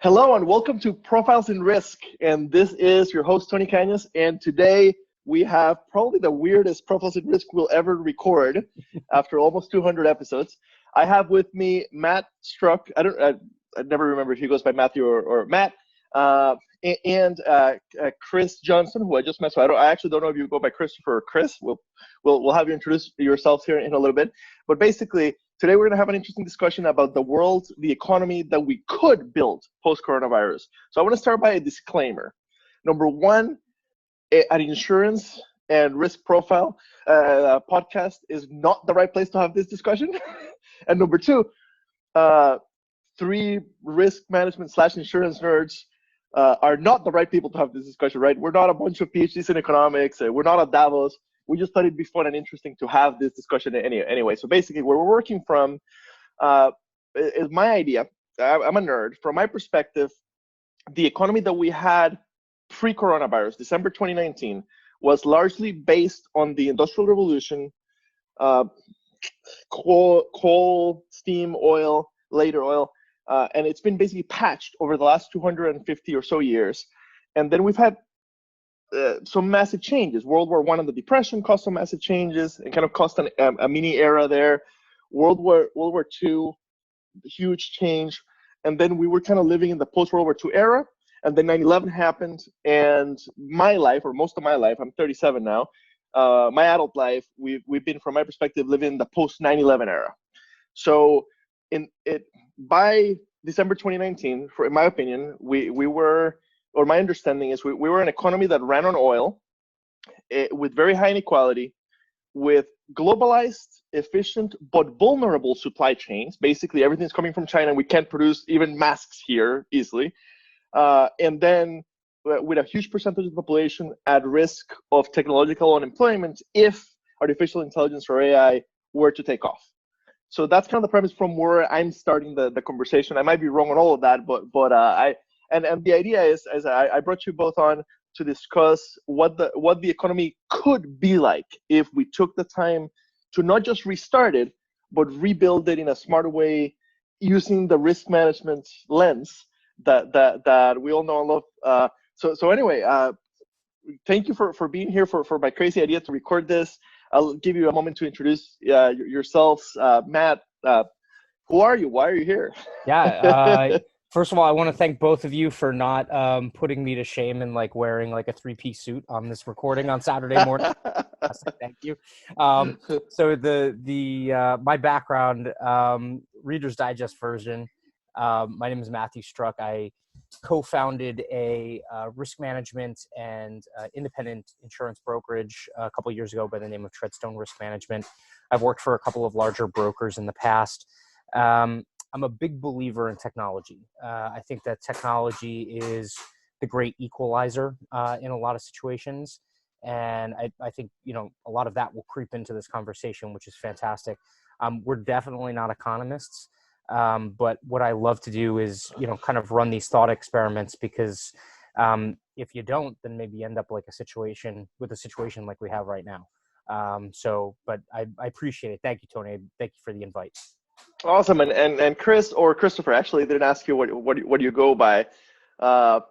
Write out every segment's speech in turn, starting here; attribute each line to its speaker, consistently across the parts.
Speaker 1: Hello and welcome to Profiles in Risk. And this is your host, Tony Cañas. And today we have probably the weirdest Profiles in Risk we'll ever record after almost 200 episodes. I have with me Matt Struck. I never remember if he goes by Matthew or Matt. And Chris Johnson, who I just met. So I actually don't know if you go by Christopher or Chris. We'll have you introduce yourselves here in a little bit. But basically, today we're going to have an interesting discussion about the world, the economy that we could build post-coronavirus. So I want to start by a disclaimer. Number one, an insurance and risk profile podcast is not the right place to have this discussion. And number two, three risk management / insurance nerds are not the right people to have this discussion, right? We're not a bunch of PhDs in economics. We're not at Davos. We just thought it'd be fun and interesting to have this discussion anyway. So basically, where we're working from is my idea. I'm a nerd. From my perspective, the economy that we had pre-coronavirus, December 2019, was largely based on the Industrial Revolution, coal, steam, oil, later oil, and it's been basically patched over the last 250 or so years. And then we've had some massive changes. World War I and the Depression caused some massive changes and kind of caused a mini era there. World War II, huge change. And then we were kind of living in the post-World War II era. And then 9/11 happened. And my life, or most of my life, I'm 37 now, my adult life, we've been, from my perspective, living in the post-9/11 era. So by December 2019, in my opinion, we were, or my understanding is we were an economy that ran on oil with very high inequality, with globalized, efficient, but vulnerable supply chains. Basically, everything's coming from China. We can't produce even masks here easily. And then with a huge percentage of the population at risk of technological unemployment if artificial intelligence or AI were to take off. So that's kind of the premise from where I'm starting the conversation. I might be wrong on all of that, but And the idea is, as I brought you both on to discuss what the economy could be like if we took the time to not just restart it, but rebuild it in a smarter way, using the risk management lens that we all know and love. So anyway, thank you for being here for my crazy idea to record this. I'll give you a moment to introduce yourselves. Matt, who are you? Why are you here?
Speaker 2: Yeah. First of all, I want to thank both of you for not putting me to shame and like wearing like a 3-piece suit on this recording on Saturday morning. Thank you. So my background, Reader's Digest version. My name is Matthew Struck. I co-founded a risk management and independent insurance brokerage a couple of years ago by the name of Treadstone Risk Management. I've worked for a couple of larger brokers in the past. I'm a big believer in technology. I think that technology is the great equalizer in a lot of situations. And I think, a lot of that will creep into this conversation, which is fantastic. We're definitely not economists. But what I love to do is, kind of run these thought experiments, because if you don't, then maybe you end up like a situation like we have right now. But I appreciate it. Thank you, Tony. Thank you for the invite.
Speaker 1: Awesome. And Chris or Christopher, actually didn't ask you what do you go by. Go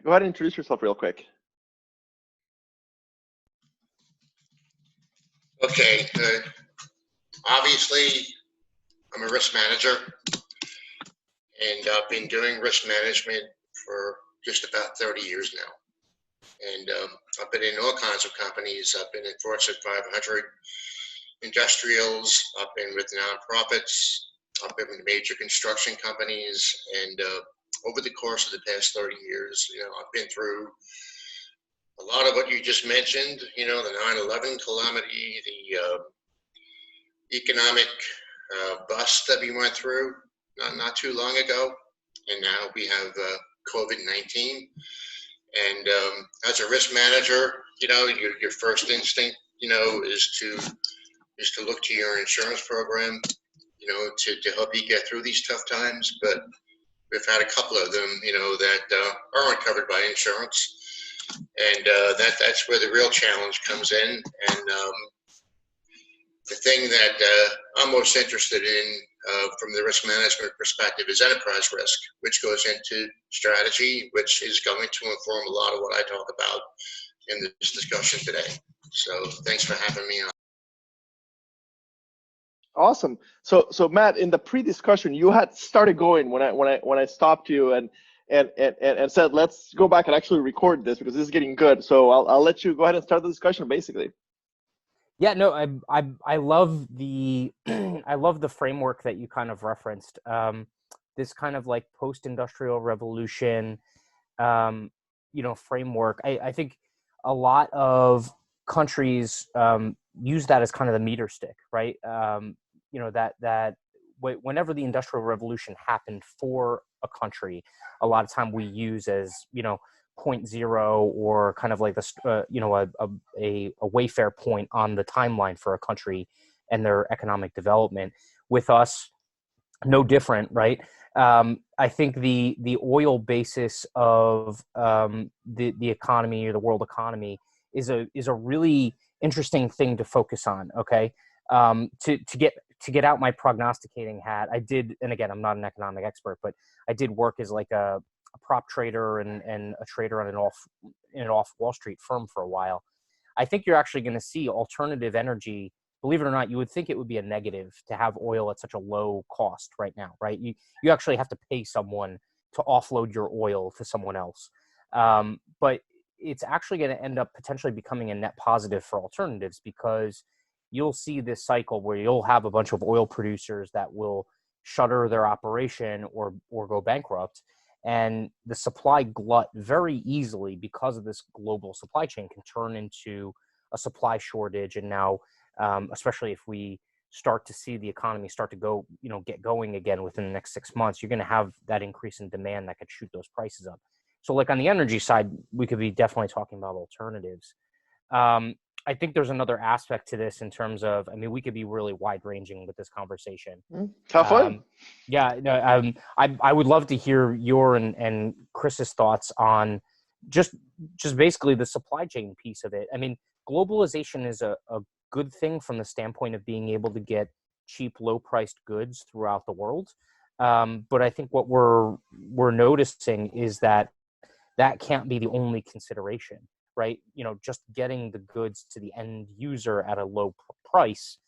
Speaker 1: ahead and introduce yourself real quick.
Speaker 3: Okay. Obviously, I'm a risk manager, and I've been doing risk management for just about 30 years now. And I've been in all kinds of companies. I've been in Fortune 500 industrials. I've been with nonprofits. I've been with major construction companies. And over the course of the past 30 years, I've been through a lot of what you just mentioned, the 9/11 calamity, the economic bust that we went through not too long ago. And now we have COVID-19. And as a risk manager, your first instinct, is to look to your insurance program, to help you get through these tough times. But we've had a couple of them, that aren't covered by insurance. And that's where the real challenge comes in. And the thing that I'm most interested in from the risk management perspective is enterprise risk, which goes into strategy, which is going to inform a lot of what I talk about in this discussion today. So thanks for having me on.
Speaker 1: Awesome. So Matt, in the pre-discussion, you had started going when I stopped you and said, let's go back and actually record this because this is getting good. So I'll let you go ahead and start the discussion, basically.
Speaker 2: Yeah, no, I love the I love the framework that you kind of referenced. This kind of like post-industrial revolution, framework. I think a lot of countries use that as kind of the meter stick, right? Whenever the industrial revolution happened for a country, a lot of time we use as point zero or kind of like this a wayfair point on the timeline for a country and their economic development. With us, no different, right? I think the oil basis of the economy or the world economy is a really interesting thing to focus on. Okay, to get out my prognosticating hat, I did, and again, I'm not an economic expert, but I did work as like a prop trader and a trader on an off Wall Street firm for a while. I think you're actually going to see alternative energy. Believe it or not, you would think it would be a negative to have oil at such a low cost right now, right? You actually have to pay someone to offload your oil to someone else. But it's actually going to end up potentially becoming a net positive for alternatives, because you'll see this cycle where you'll have a bunch of oil producers that will shutter their operation or go bankrupt. And the supply glut very easily, because of this global supply chain, can turn into a supply shortage. And now, especially if we start to see the economy start to get going again within the next 6 months, you're going to have that increase in demand that could shoot those prices up. So like on the energy side, we could be definitely talking about alternatives. I think there's another aspect to this in terms of, we could be really wide ranging with this conversation.
Speaker 1: Have fun.
Speaker 2: I would love to hear your and Chris's thoughts on just basically the supply chain piece of it. Globalization is a good thing from the standpoint of being able to get cheap, low-priced goods throughout the world. But I think what we're noticing is that can't be the only consideration, right? Just getting the goods to the end user at a low price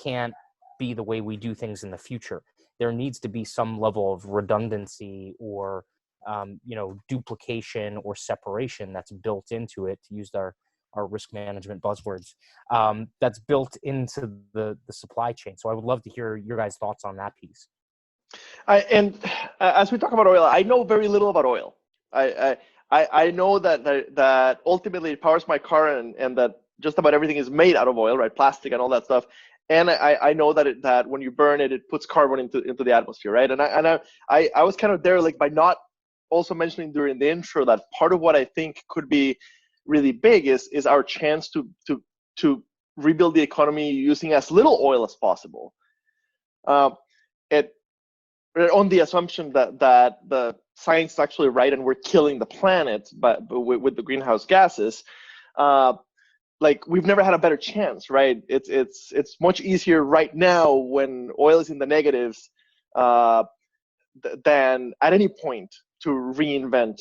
Speaker 2: can't be the way we do things in the future. There needs to be some level of redundancy or duplication or separation that's built into it, to use our risk management buzzwords, that's built into the supply chain. So I would love to hear your guys' thoughts on that piece.
Speaker 1: As we talk about oil, I know very little about oil. I know that ultimately it powers my car, and that just about everything is made out of oil, right? Plastic and all that stuff. And I know that when you burn it, it puts carbon into the atmosphere, right? And I was kind of there, like, by not also mentioning during the intro that part of what I think could be really big is our chance to rebuild the economy using as little oil as possible. On the assumption that the science is actually right and we're killing the planet but with the greenhouse gases, like, we've never had a better chance, right? It's much easier right now when oil is in the negatives than at any point to reinvent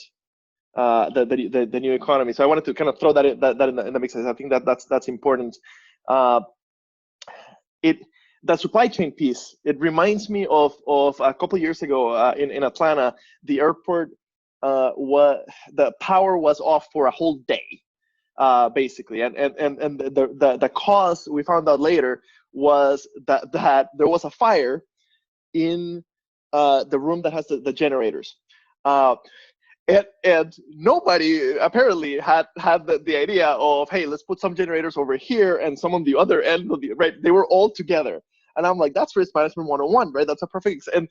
Speaker 1: the new economy. So I wanted to kind of throw that in the mix. I think that's important. The supply chain piece, it reminds me of a couple of years ago in Atlanta. The airport, the power was off for a whole day, basically, and the cause, we found out later, was that there was a fire in the room that has the generators. And nobody apparently had the idea of, hey, let's put some generators over here and some on the other end of right. They were all together. And I'm like, that's risk management 101, right? That's a perfect, and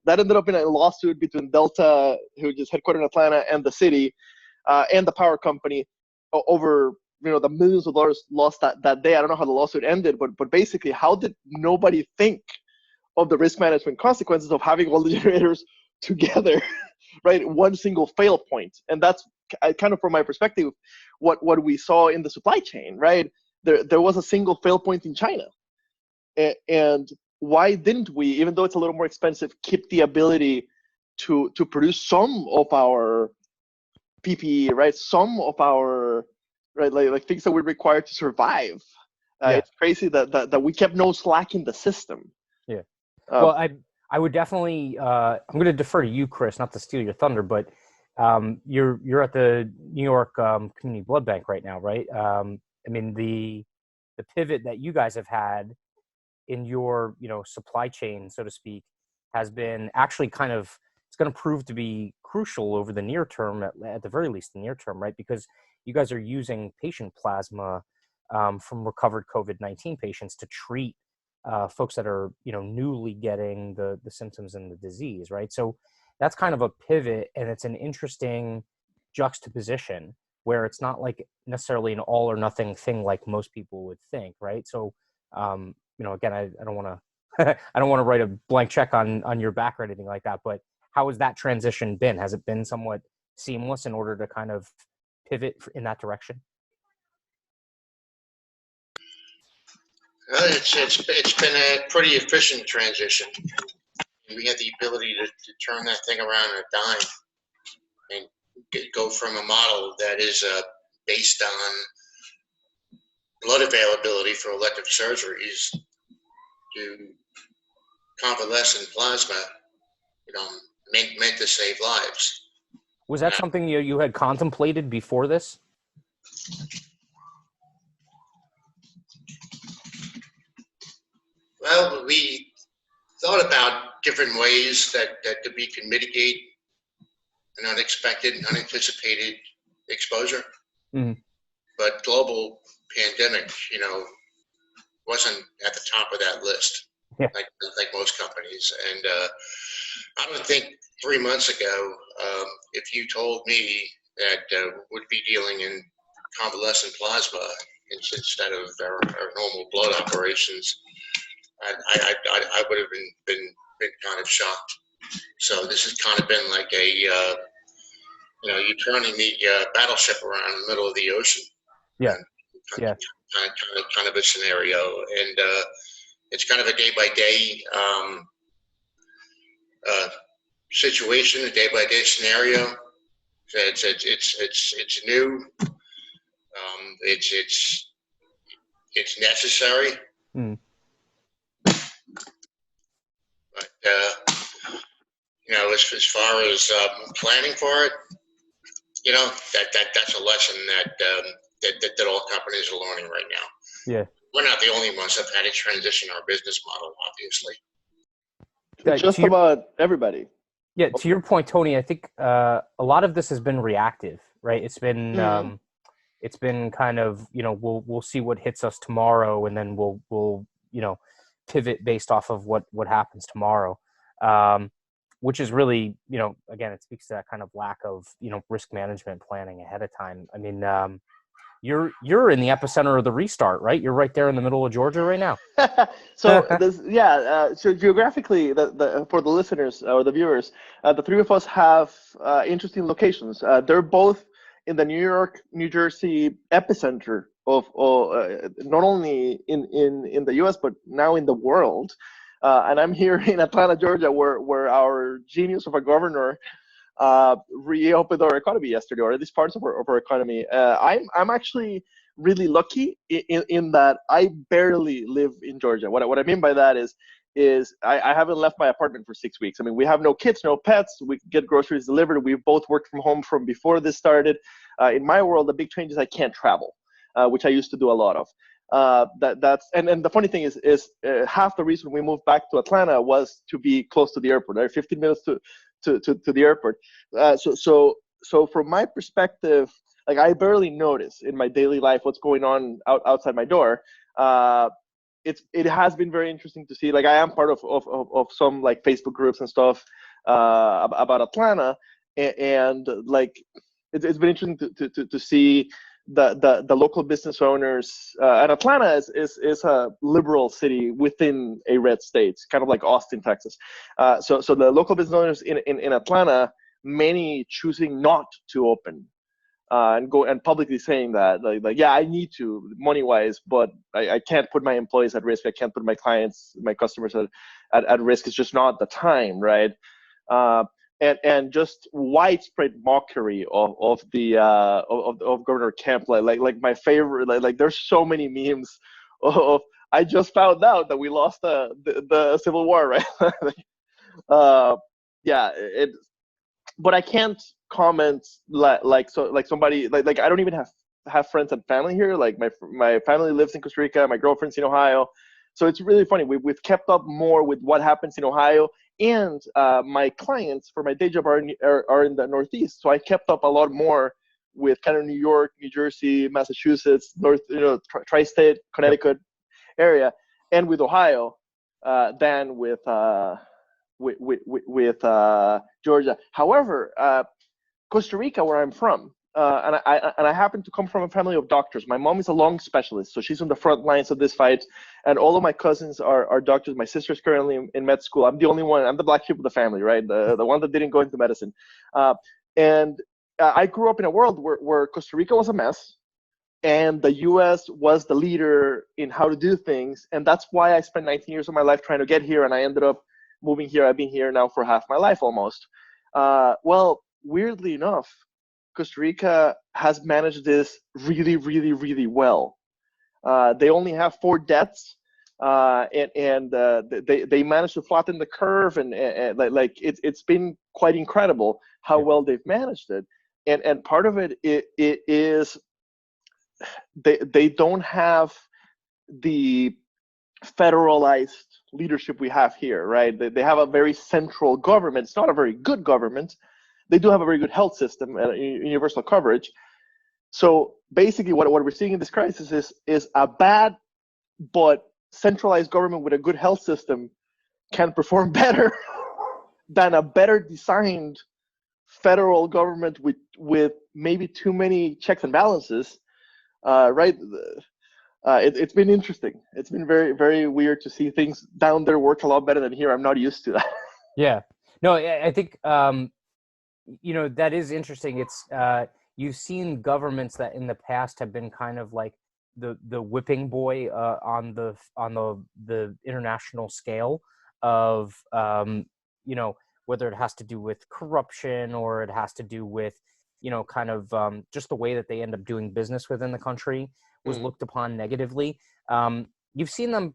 Speaker 1: that ended up in a lawsuit between Delta, who is headquartered in Atlanta, and the city, and the power company, over the millions of dollars lost that day. I don't know how the lawsuit ended, but basically, how did nobody think of the risk management consequences of having all the generators together, right? One single fail point. And that's kind of, from my perspective, what we saw in the supply chain, right? There was a single fail point in China. And why didn't we, even though it's a little more expensive, keep the ability to produce some of our PPE, right? Some of our, right, like things that we require to survive. It's crazy that we kept no slack in the system.
Speaker 2: Yeah. Well, I would definitely. I'm going to defer to you, Chris, not to steal your thunder, but you're at the New York Community Blood Bank right now, right? I mean, the pivot that you guys have had in your supply chain, so to speak, has been actually kind of, it's going to prove to be crucial over the near term, at the very least the near term, right? Because you guys are using patient plasma from recovered COVID-19 patients to treat folks that are newly getting the symptoms and the disease, right? So that's kind of a pivot, and it's an interesting juxtaposition where it's not like necessarily an all or nothing thing like most people would think, right? So again, I don't want to I don't want to write a blank check on your back or anything like that, but how has that transition been? Has it been somewhat seamless in order to kind of pivot in that direction?
Speaker 3: It's been a pretty efficient transition. We had the ability to turn that thing around in a dime and go from a model that is based on blood availability for elective surgeries to convalescent plasma, meant to save lives.
Speaker 2: Was that something you had contemplated before this?
Speaker 3: Well, we thought about different ways that we can mitigate an unexpected and unanticipated exposure. Mm-hmm. But global pandemic, wasn't at the top of that list, like most companies. And I don't think 3 months ago, if you told me that we'd be dealing in convalescent plasma instead of our normal blood operations, I would have been kind of shocked. So this has kind of been like you're turning the battleship around in the middle of the ocean.
Speaker 2: Yeah.
Speaker 3: Kind of a scenario, and it's kind of a day by day situation, a day by day scenario. It's new. It's necessary. Mm. But as far as planning for it, that's a lesson that all companies are learning right now.
Speaker 2: Yeah,
Speaker 3: we're not the only ones that have had to transition our business model, obviously.
Speaker 1: Just about everybody.
Speaker 2: Yeah, to your point, Tony, I think a lot of this has been reactive, right? It's been it's been kind of we'll see what hits us tomorrow, and then we'll pivot based off of what happens tomorrow, which is really again, it speaks to that kind of lack of risk management planning ahead of time. I mean, you're in the epicenter of the restart, right? You're right there in the middle of Georgia right now.
Speaker 1: So so geographically, for the listeners or the viewers, the three of us have interesting locations. They're both in the New York, New Jersey epicenter of not only in the U.S. but now in the world. And I'm here in Atlanta, Georgia, where our genius of a governor reopened our economy yesterday, or at least parts of our economy. I'm actually really lucky in that I barely live in Georgia. What I mean by that is I haven't left my apartment for 6 weeks. I mean, we have no kids, no pets. We get groceries delivered. We've both worked from home from before this started. In my world, the big change is I can't travel, which I used to do a lot of. That's and the funny thing is half the reason we moved back to Atlanta was to be close to the airport. Right? 15 minutes to the airport. So from my perspective, like I barely notice in my daily life what's going on outside my door. It has been very interesting to see. Like I am part of some like Facebook groups and stuff about Atlanta, and like it's been interesting to see the local business owners. And Atlanta is a liberal city within a red state, kind of like Austin, Texas. So the local business owners in Atlanta, many choosing not to open. and go and publicly saying that, like yeah, I need to money wise, but I can't put my employees at risk. I can't put my clients, my customers at risk. It's just not the time, right? And just widespread mockery of the of Governor Kemp. Like my favorite, like there's so many memes of I just found out that we lost the Civil War, right? Yeah, it. But I can't comment like somebody like I don't even have friends and family here. Like my family lives in Costa Rica, my girlfriend's in Ohio, so it's really funny. We've kept up more with what happens in Ohio, and my clients for my day job are in the Northeast, so I kept up a lot more with kind of New York, New Jersey, Massachusetts, North, tri-state, Connecticut area, and with Ohio than with Georgia. However, Costa Rica, where I'm from, and I happen to come from a family of doctors. My mom is a lung specialist, so she's on the front lines of this fight. And all of my cousins are doctors. My sister's currently in med school. I'm the only one. I'm the black sheep of the family, right? The one that didn't go into medicine. And I grew up in a world where Costa Rica was a mess, and the U.S. was the leader in how to do things. And that's why I spent 19 years of my life trying to get here, and I ended up moving here. I've been here now for half my life almost. Well, weirdly enough, Costa Rica has managed this really, really, really well. They only have 4 deaths, and they managed to flatten the curve, and like it's been quite incredible how well they've managed it. And part of it is they don't have the federalized leadership we have here, right? They have a very central government. It's not a very good government. They do have a very good health system and universal coverage. So basically what we're seeing in this crisis is a bad but centralized government with a good health system can perform better than a better designed federal government with maybe too many checks and balances, right? It's been interesting. It's been very, very weird to see things down there work a lot better than here. I'm not used to that.
Speaker 2: Yeah. No, I think, that is interesting. It's, you've seen governments that in the past have been kind of like the whipping boy on the international scale of, whether it has to do with corruption or it has to do with, kind of just the way that they end up doing business within the country was looked upon negatively. You've seen them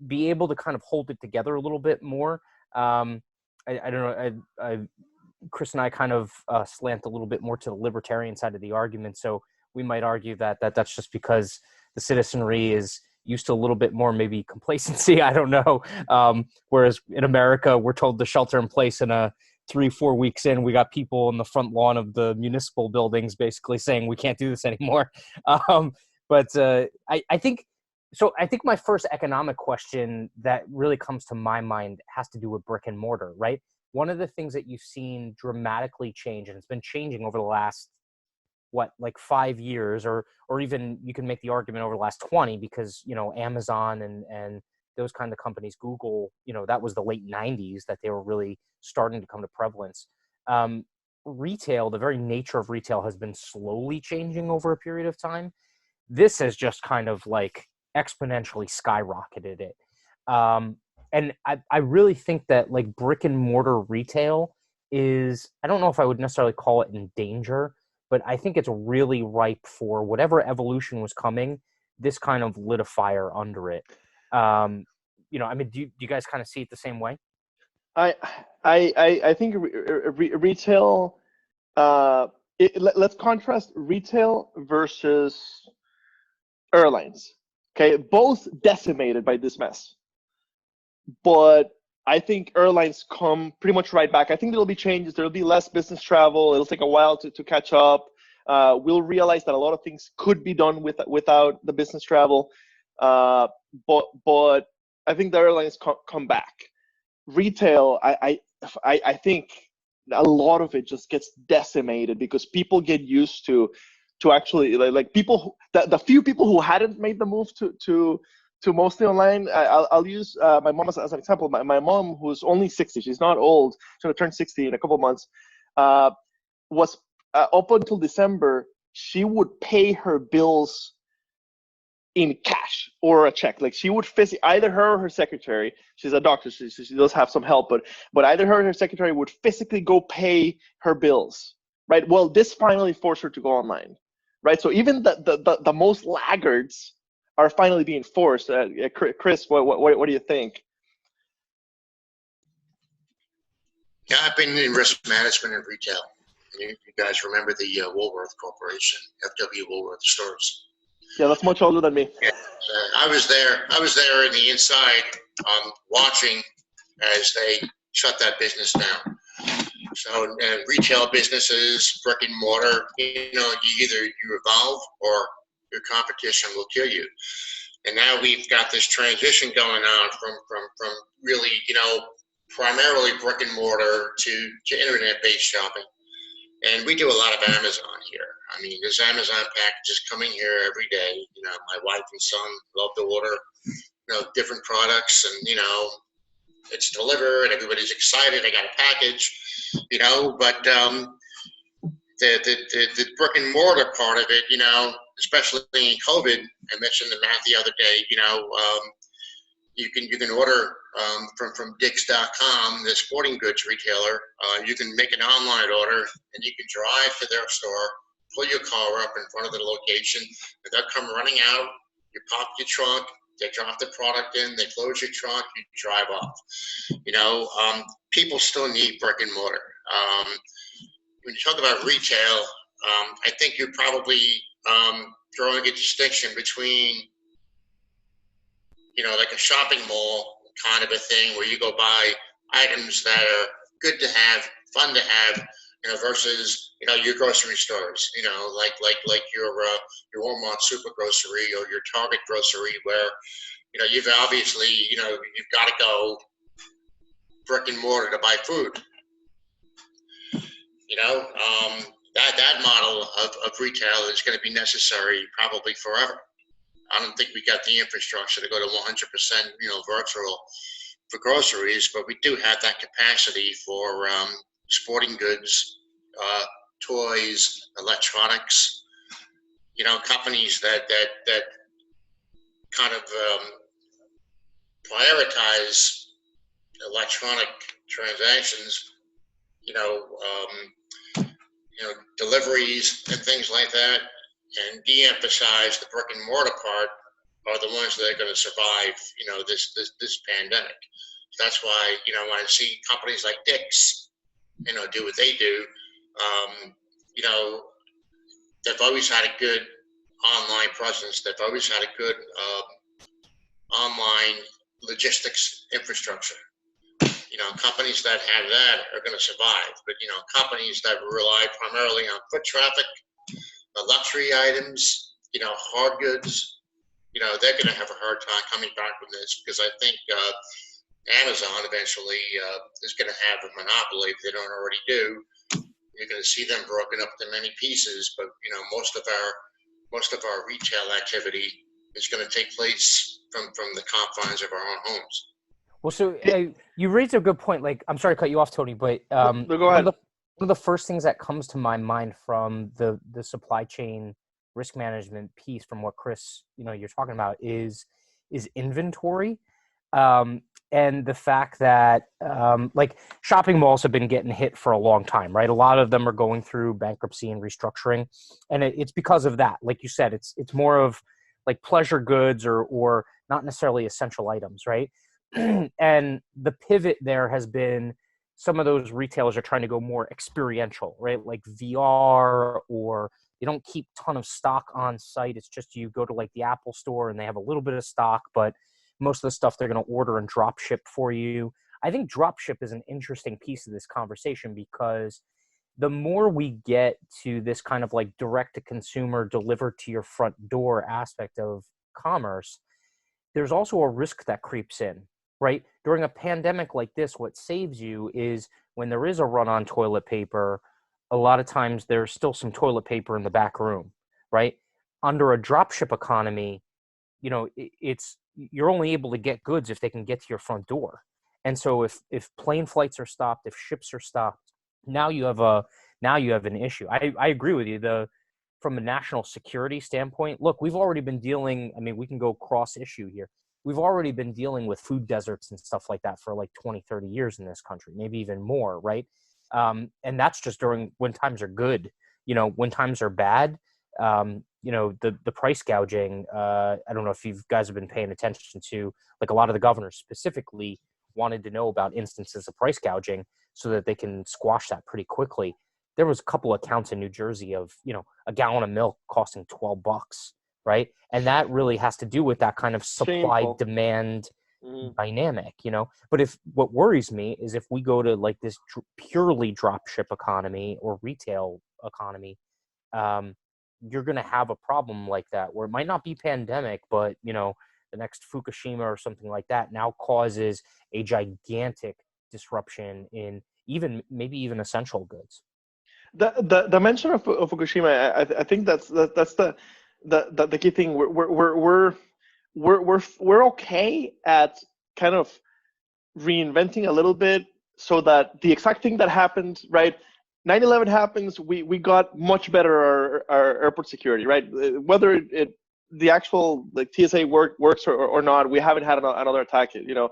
Speaker 2: be able to kind of hold it together a little bit more. I don't know. Chris and I kind of slant a little bit more to the libertarian side of the argument. So we might argue that that's just because the citizenry is used to a little bit more maybe complacency. I don't know. Whereas in America, we're told to shelter in place, and 3-4 weeks in, we got people on the front lawn of the municipal buildings basically saying we can't do this anymore. But I think so. I think my first economic question that really comes to my mind has to do with brick and mortar, right? One of the things that you've seen dramatically change, and it's been changing over the last, 5 years, or even you can make the argument over the last 20, because, Amazon and those kind of companies, Google, that was the late 90s that they were really starting to come to prevalence. Retail, the very nature of retail has been slowly changing over a period of time. This has just kind of like exponentially skyrocketed it. And I really think that like brick and mortar retail is, I don't know if I would necessarily call it in danger, but I think it's really ripe for whatever evolution was coming. This kind of lit a fire under it. Do you guys kind of see it the same way?
Speaker 1: I think retail. Let's contrast retail versus airlines. Okay, both decimated by this mess, but I think airlines come pretty much right back. I think there'll be changes. There'll be less business travel. It'll take a while to catch up. We'll realize that a lot of things could be done without the business travel. But I think the airlines come back. Retail, I think a lot of it just gets decimated because people get used to actually like people the few people who hadn't made the move to mostly online. I'll use my mom as an example. My mom, who's only 60, she's not old, she's going to turn 60 in a couple of months, was up until December she would pay her bills in cash or a check. Like she would physically, either her or her secretary, she's a doctor, she does have some help, but either her or her secretary would physically go pay her bills, right? Well, this finally forced her to go online, right? So even the most laggards are finally being forced. Chris, what do you think?
Speaker 3: Yeah, I've been in risk management and retail. You guys remember the Woolworth Corporation, FW Woolworth stores?
Speaker 1: Yeah, that's much older than me.
Speaker 3: Yeah, I was there. I was there in the inside, watching as they shut that business down. So, retail businesses, brick and mortar, you evolve or your competition will kill you. And now we've got this transition going on from really, primarily brick and mortar to internet-based shopping. And we do a lot of Amazon here. I mean, there's Amazon packages coming here every day. My wife and son love to order, different products, and it's delivered. Everybody's excited. I got a package, But the brick and mortar part of it, especially in COVID, I mentioned the math the other day. You can order from Dick's.com, the sporting goods retailer. You can make an online order, and you can drive to their store, pull your car up in front of the location, and they'll come running out. You pop your trunk, they drop the product in, they close your trunk, you drive off. People still need brick and mortar. When you talk about retail, I think you're probably drawing a distinction between like a shopping mall kind of a thing where you go buy items that are good to have, fun to have, versus, your grocery stores, like your Walmart Super Grocery or your Target Grocery where, you've obviously, you've got to go brick and mortar to buy food. That model of retail is going to be necessary probably forever. I don't think we got the infrastructure to go to 100%, virtual for groceries, but we do have that capacity for sporting goods, toys, electronics. Companies that kind of prioritize electronic transactions. Deliveries and things like that, and de-emphasize the brick and mortar part are the ones that are going to survive, this pandemic. So that's why, when I see companies like Dick's, do what they do, they've always had a good online presence. They've always had a good online logistics infrastructure. Companies that have that are going to survive, but companies that rely primarily on foot traffic, the luxury items, hard goods, they're going to have a hard time coming back from this, because I think Amazon eventually is going to have a monopoly if they don't already do. You're going to see them broken up to many pieces, but most of our retail activity is going to take place from the confines of our own homes.
Speaker 2: Well, so you raised a good point. Like, I'm sorry to cut you off, Tony, but
Speaker 1: No, go ahead.
Speaker 2: one of the first things that comes to my mind from the supply chain risk management piece, from what Chris, you're talking about, is inventory, and the fact that like shopping malls have been getting hit for a long time, right? A lot of them are going through bankruptcy and restructuring, and it's because of that. Like you said, it's more of like pleasure goods or not necessarily essential items, right? And the pivot there has been, some of those retailers are trying to go more experiential, right? Like VR, or they don't keep a ton of stock on site. It's just you go to like the Apple store and they have a little bit of stock, but most of the stuff they're going to order and drop ship for you. I think drop ship is an interesting piece of this conversation, because the more we get to this kind of like direct to consumer, delivered to your front door aspect of commerce, there's also a risk that creeps in. Right? During a pandemic like this, what saves you is when there is a run on toilet paper, a lot of times there's still some toilet paper in the back room, right? Under a dropship economy, it's, you're only able to get goods if they can get to your front door. And so if plane flights are stopped, if ships are stopped, now you have an issue. I agree with you. from a national security standpoint, look, we've already been dealing, I mean, we can go cross issue here. We've already been dealing with food deserts and stuff like that for like 20, 30 years in this country, maybe even more, right? And that's just during when times are good. You know, when times are bad, you know, the price gouging, I don't know if you guys have been paying attention to, like a lot of the governors specifically wanted to know about instances of price gouging so that they can squash that pretty quickly. There was a couple of accounts in New Jersey of, you know, a gallon of milk costing $12, right? And that really has to do with that kind of supply demand dynamic, you know. But if what worries me is if we go to like this purely drop ship economy or retail economy, you're going to have a problem like that where it might not be pandemic, but you know, the next Fukushima or something like that now causes a gigantic disruption in maybe even essential goods.
Speaker 1: The mention of Fukushima, I think that's the key thing. We're okay at kind of reinventing a little bit so that the exact thing that happened, right? 9/11 happens, we got much better our airport security, right? Whether the actual like TSA works or not, we haven't had another attack, you know.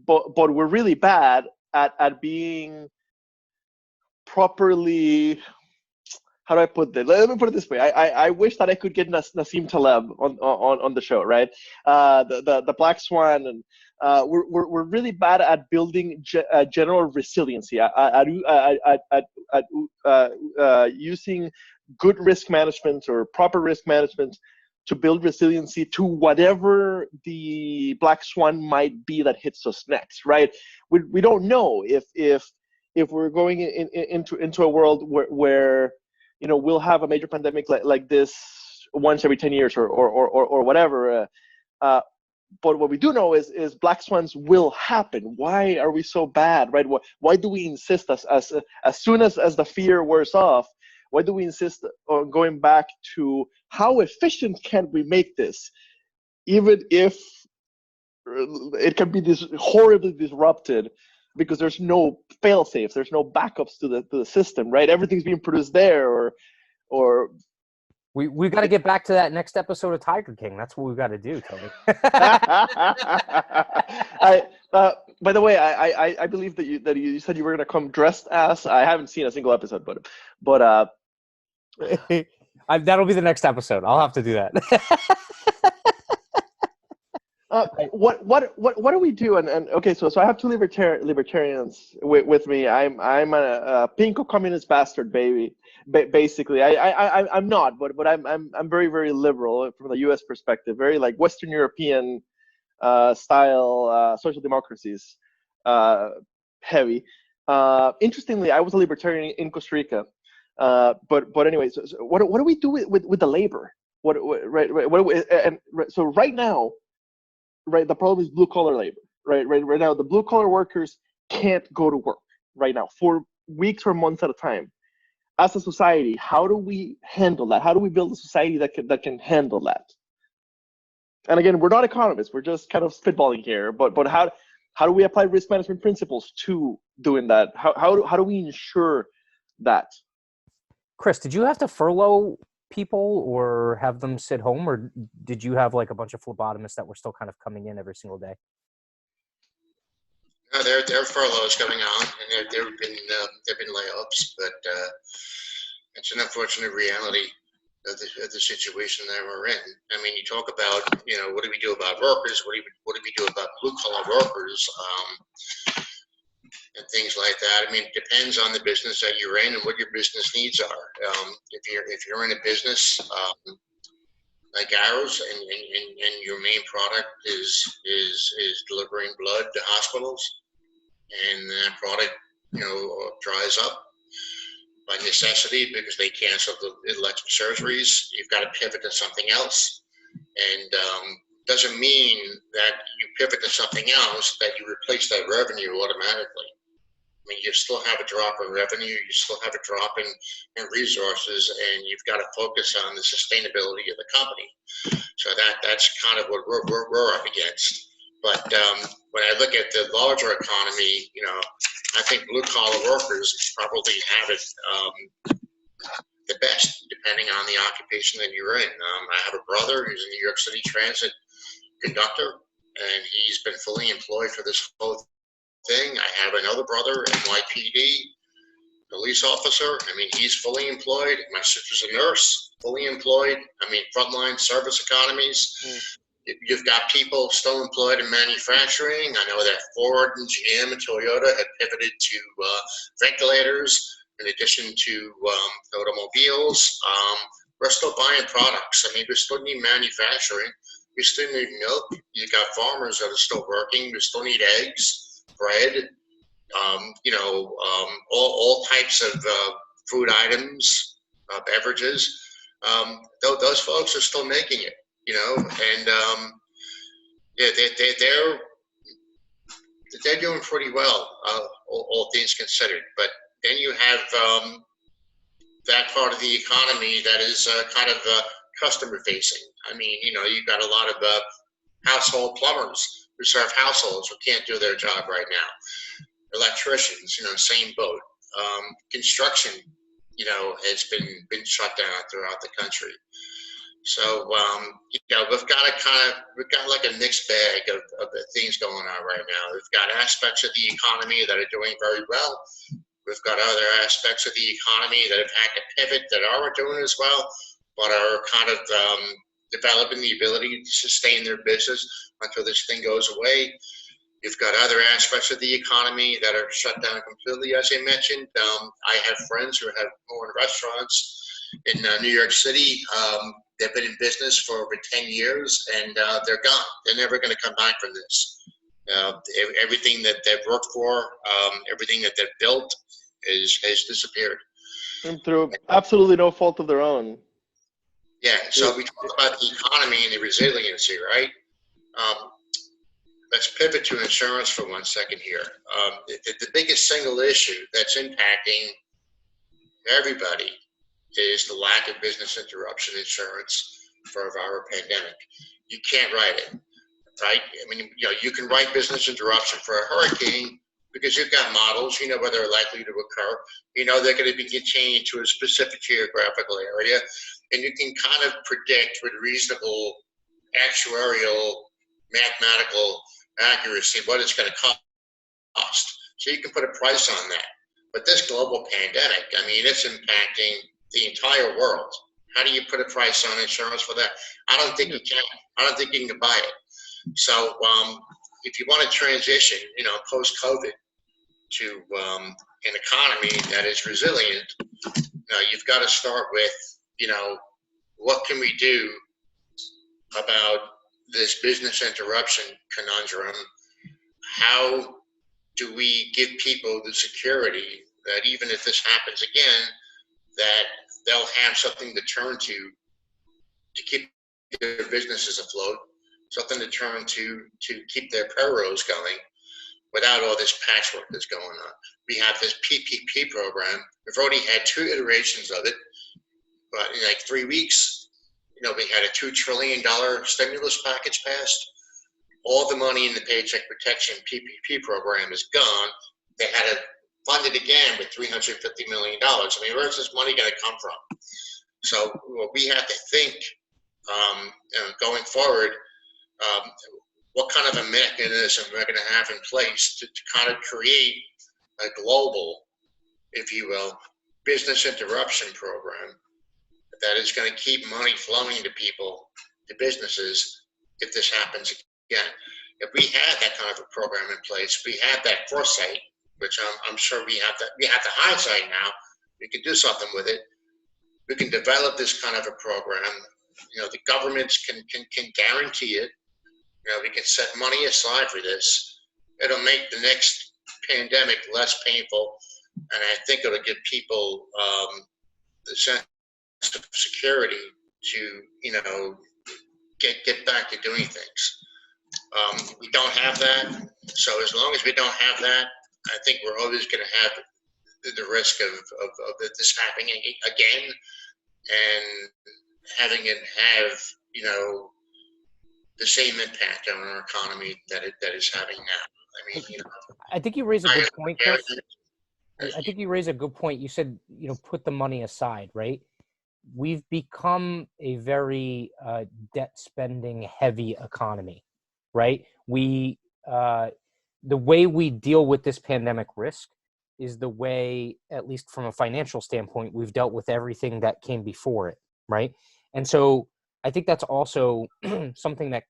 Speaker 1: But we're really bad at being properly, how do I put this? Let me put it this way. I wish that I could get Nassim Taleb on the show, right? The Black Swan, and we're really bad at building general resiliency, at using good risk management or proper risk management to build resiliency to whatever the Black Swan might be that hits us next, right? We don't know if we're going into a world where you know we'll have a major pandemic like this once every 10 years or whatever. But what we do know is black swans will happen. Why are we so bad, right? Why do we insist as soon as the fear wears off? Why do we insist on going back to how efficient can we make this, even if it can be horribly disrupted? Because there's no fail-safes, there's no backups to the system, right? Everything's being produced there, or
Speaker 2: we got to get back to that next episode of Tiger King. That's what we've got to do, Tony.
Speaker 1: By the way, I believe that you said you were going to come dressed as. I haven't seen a single episode, but
Speaker 2: that'll be the next episode. I'll have to do that.
Speaker 1: What do we do? And okay, so I have two libertarians with me. I'm a pinko communist bastard, baby. Basically, I'm not, but I'm very, very liberal from the U.S. perspective. Very like Western European style social democracies, heavy. Interestingly, I was a libertarian in Costa Rica. But anyway, so what do we do with the labor? So right now. Right, the problem is blue collar labor. Right now, the blue collar workers can't go to work right now for weeks or months at a time. As a society, how do we handle that? How do we build a society that can handle that? And again, we're not economists. We're just kind of spitballing here. But how do we apply risk management principles to doing that? How do we ensure that?
Speaker 2: Chris, did you have to furlough people or have them sit home, or did you have like a bunch of phlebotomists that were still kind of coming in every single day?
Speaker 3: No, there are furloughs going on, and there have been layoffs, but it's an unfortunate reality of the situation that we're in. I mean, you talk about, you know, what do we do about workers? What do we do about blue collar workers? And things like that. I mean, it depends on the business that you're in and what your business needs are. If you're in a business like ours, and your main product is delivering blood to hospitals, and that product, you know, dries up by necessity because they cancel the elective surgeries, you've got to pivot to something else. And doesn't mean that you pivot to something else that you replace that revenue automatically. I mean, you still have a drop in revenue, you still have a drop in resources, and you've got to focus on the sustainability of the company. So that's kind of what we're up against. But when I look at the larger economy, you know, I think blue collar workers probably have it the best, depending on the occupation that you're in. I have a brother who's a New York City Transit conductor, and he's been fully employed for this whole thing. I have another brother, NYPD, police officer. I mean, he's fully employed. My sister's a nurse, fully employed. I mean, frontline service economies. You've got people still employed in manufacturing. I know that Ford and GM and Toyota had pivoted to ventilators in addition to automobiles. We're still buying products. I mean, we still need manufacturing. We still need milk. You've got farmers that are still working. We still need eggs, bread, all types of food items, beverages. Those folks are still making it, and yeah, they're doing pretty well, all things considered. But then you have that part of the economy that is kind of customer facing. I mean, you've got a lot of household plumbers who serve households who can't do their job right now. Electricians, same boat. Construction, has been shut down throughout the country. So, we've got like a mixed bag of the things going on right now. We've got aspects of the economy that are doing very well. We've got other aspects of the economy that have had to pivot that aren't doing as well, but are kind of developing the ability to sustain their business until this thing goes away. You've got other aspects of the economy that are shut down completely, as I mentioned. I have friends who have owned restaurants in New York City. They've been in business for over 10 years, and they're gone. They're never going to come back from this. Everything that they've worked for, everything that they've built has disappeared.
Speaker 1: And through absolutely no fault of their own.
Speaker 3: Yeah, so we talk about the economy and the resiliency, right? Let's pivot to insurance for 1 second here. The biggest single issue that's impacting everybody is the lack of business interruption insurance for our pandemic. You can't write it, right? I mean, you can write business interruption for a hurricane because you've got models, where they're likely to occur. They're going to be contained to a specific geographical area, and you can kind of predict with reasonable actuarial, mathematical accuracy what it's going to cost. So you can put a price on that. But this global pandemic, I mean, it's impacting the entire world. How do you put a price on insurance for that? I don't think you can. I don't think you can buy it. So if you want to transition, post-COVID to an economy that is resilient, you've got to start with, what can we do about this business interruption conundrum? How do we give people the security that even if this happens again, that they'll have something to turn to keep their businesses afloat, something to turn to keep their payrolls going without all this patchwork that's going on? We have this PPP program. We've already had 2 iterations of it, but in like 3 weeks, we had a $2 trillion stimulus package passed. All the money in the Paycheck Protection PPP program is gone. They had to fund it again with $350 million. I mean, where's this money going to come from? So we have to think going forward, what kind of a mechanism we're going to have in place to kind of create a global, if you will, business interruption program that is going to keep money flowing to people, to businesses, if this happens again. If we had that kind of a program in place, we had that foresight, which I'm sure we have the hindsight now. We can do something with it. We can develop this kind of a program. The governments can guarantee it. We can set money aside for this. It'll make the next pandemic less painful, and I think it'll give people the sense of security to get back to doing things. We don't have that, so as long as we don't have that, I think we're always going to have the risk of this happening again, and having it have the same impact on our economy that it is having now. I mean,
Speaker 2: I think you raise a good point, Chris. I think you raise a good point. You said, put the money aside, right? we've become a very debt spending heavy economy, right? We the way we deal with this pandemic risk is the way, at least from a financial standpoint, we've dealt with everything that came before it, right? And so I think that's also something that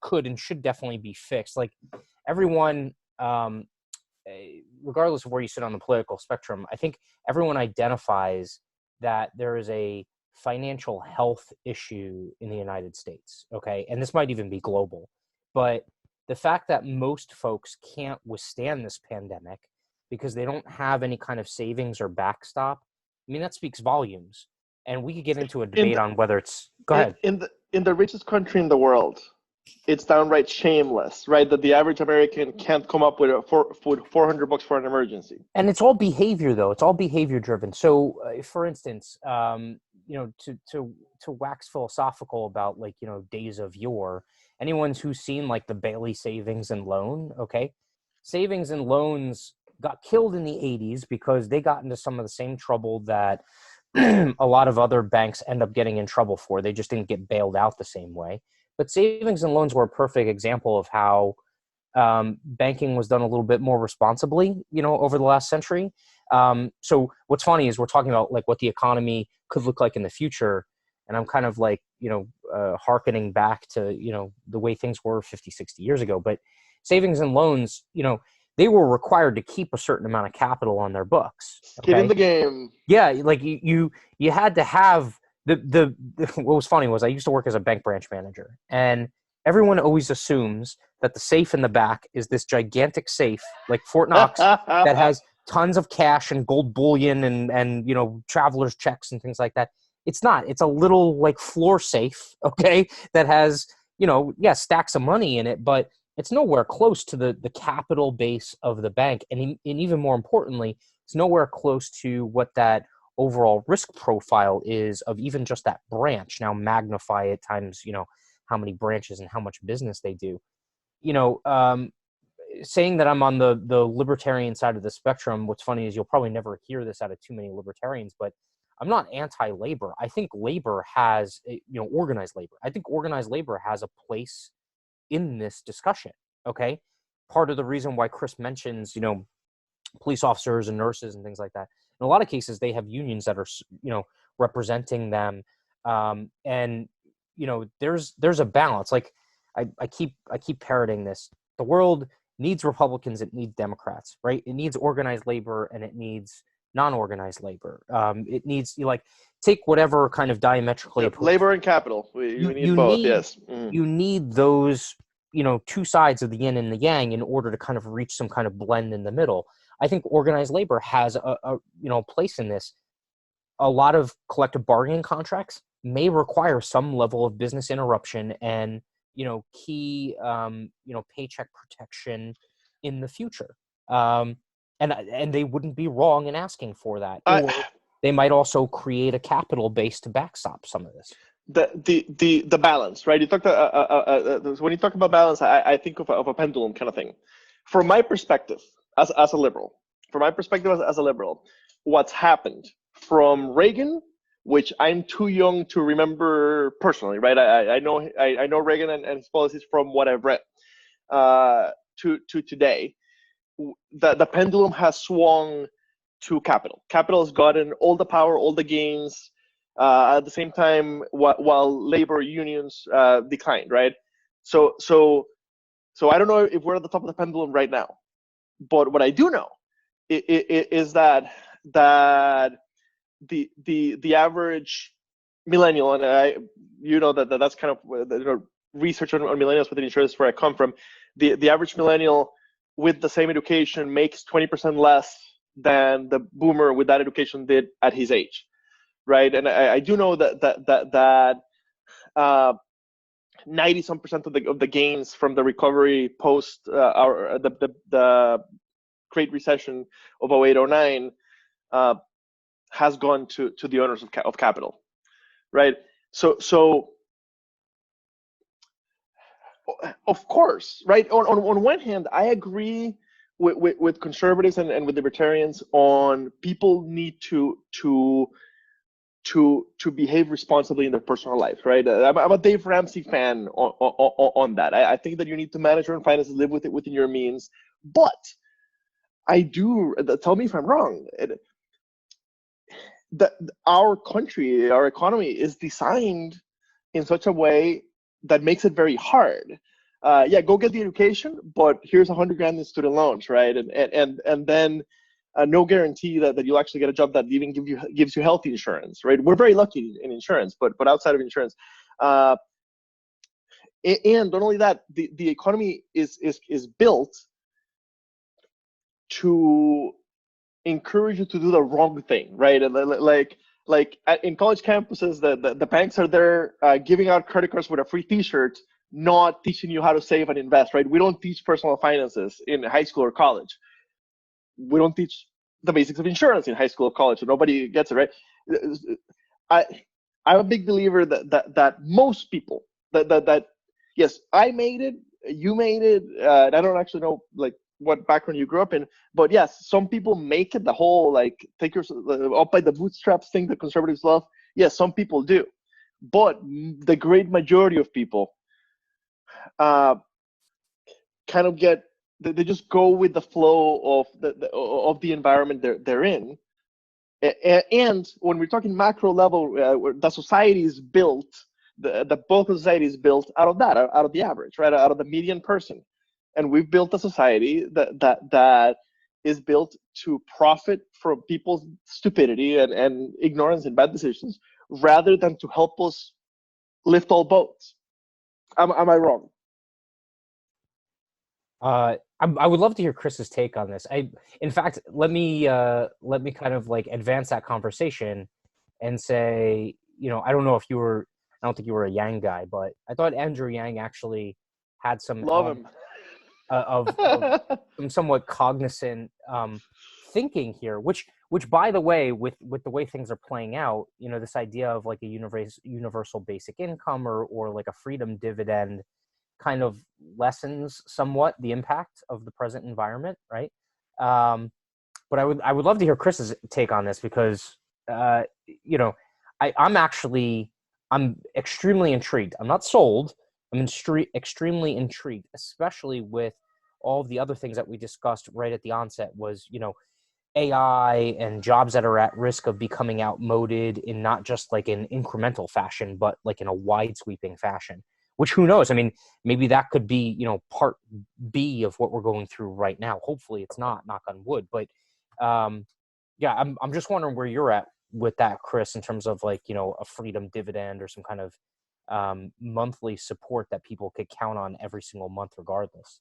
Speaker 2: could and should definitely be fixed. Like everyone, regardless of where you sit on the political spectrum, I think everyone identifies that there is a financial health issue in the United States, okay? And this might even be global. But the fact that most folks can't withstand this pandemic because they don't have any kind of savings or backstop, I mean, that speaks volumes. And we could get into a debate on whether it's, go ahead.
Speaker 1: In the richest country in the world, it's downright shameless, right? That the average American can't come up with $400 for an emergency.
Speaker 2: And it's all behavior, though. It's all behavior driven. So, for instance, to wax philosophical about, like, days of yore, anyone who's seen like the Bailey savings and loan, okay, savings and loans got killed in the 80s because they got into some of the same trouble that a lot of other banks end up getting in trouble for. They just didn't get bailed out the same way. But savings and loans were a perfect example of how banking was done a little bit more responsibly, over the last century. So what's funny is we're talking about like what the economy could look like in the future. And I'm kind of like, hearkening back to, the way things were 50, 60 years ago. But savings and loans, they were required to keep a certain amount of capital on their books. Okay?
Speaker 1: Get in the game.
Speaker 2: Yeah, like you had to have the what was funny was I used to work as a bank branch manager, and everyone always assumes that the safe in the back is this gigantic safe like Fort Knox that has tons of cash and gold bullion and traveler's checks and things like that. It's not. It's a little like floor safe, okay, that has stacks of money in it, but it's nowhere close to the capital base of the bank. And even more importantly, it's nowhere close to what that overall risk profile is of even just that branch. Now magnify it times, how many branches and how much business they do. Saying that I'm on the libertarian side of the spectrum, what's funny is you'll probably never hear this out of too many libertarians, but I'm not anti-labor. I think labor has, organized labor. I think organized labor has a place in this discussion, okay? Part of the reason why Chris mentions, police officers and nurses and things like that, in a lot of cases, they have unions that are, representing them. And, there's a balance. Like I keep parroting this. The world needs Republicans. It needs Democrats, right? It needs organized labor and it needs non-organized labor. It needs take whatever kind of diametrically opposed.
Speaker 1: Labor and capital. We need both. Yes. Mm-hmm.
Speaker 2: You need those, two sides of the yin and the yang in order to kind of reach some kind of blend in the middle. I think organized labor has a place in this. A lot of collective bargaining contracts may require some level of business interruption and, key, paycheck protection in the future. And they wouldn't be wrong in asking for that. Or they might also create a capital base to backstop some of this.
Speaker 1: The balance, right? You talked when you talk about balance, I think of a pendulum kind of thing. From my perspective, as a liberal, what's happened from Reagan, which I'm too young to remember personally, right? I know Reagan and his policies from what I've read, to today. The pendulum has swung to capital. Capital has gotten all the power, all the gains, at the same time while labor unions declined, right? So I don't know if we're at the top of the pendulum right now, but what I do know is that the average millennial, and that's kind of the research on millennials within insurance where I come from. The average millennial with the same education makes 20% less than the boomer with that education did at his age, right? And I do know that 90% of the gains from the recovery post the Great Recession of 08-09 has gone to the owners of capital, right? So of course, right? On one hand, I agree with conservatives and with libertarians on people need to to behave responsibly in their personal lives, right? I'm a Dave Ramsey fan on that. I think that you need to manage your own finances, live with it within your means. But I do, tell me if I'm wrong, that our country, our economy is designed in such a way that makes it very hard. Yeah, go get the education, but here's $100,000 in student loans, right? And then no guarantee that you'll actually get a job that even gives you health insurance, right? We're very lucky in insurance, but outside of insurance, and not only that, the economy is built to encourage you to do the wrong thing, right? And like in college campuses, the banks are there giving out credit cards with a free T-shirt, not teaching you how to save and invest, right? We don't teach personal finances in high school or college. We don't teach the basics of insurance in high school or college, so nobody gets it, right? I'm a big believer that most people that yes, I made it, you made it, and I don't actually know like what background you grew up in, but yes, some people make it, the whole like take your up by the bootstraps thing that conservatives love. Yes, some people do, but the great majority of people kind of they just go with the flow of the environment they're in. And when we're talking macro level, the society is built, the bulk of society is built out of that, out of the average, right, out of the median person. And we've built a society that is built to profit from people's stupidity and ignorance and bad decisions, rather than to help us lift all boats. Am I wrong?
Speaker 2: I would love to hear Chris's take on this. In fact, let me kind of like advance that conversation and say, I don't know if you were, I don't think you were a Yang guy, but I thought Andrew Yang actually had some
Speaker 1: Love him.
Speaker 2: of some somewhat cognizant thinking here, which by the way, with the way things are playing out, this idea of like a universal basic income or like a freedom dividend kind of lessens somewhat the impact of the present environment, right? But I would love to hear Chris's take on this, because I'm extremely intrigued. I'm not sold. I'm extremely intrigued, especially with all of the other things that we discussed right at the onset. Was AI and jobs that are at risk of becoming outmoded in not just like an incremental fashion, but like in a wide sweeping fashion. Which, who knows? I mean, maybe that could be, part B of what we're going through right now. Hopefully it's not, knock on wood. But yeah, I'm just wondering where you're at with that, Chris, in terms of like, a freedom dividend or some kind of monthly support that people could count on every single month regardless.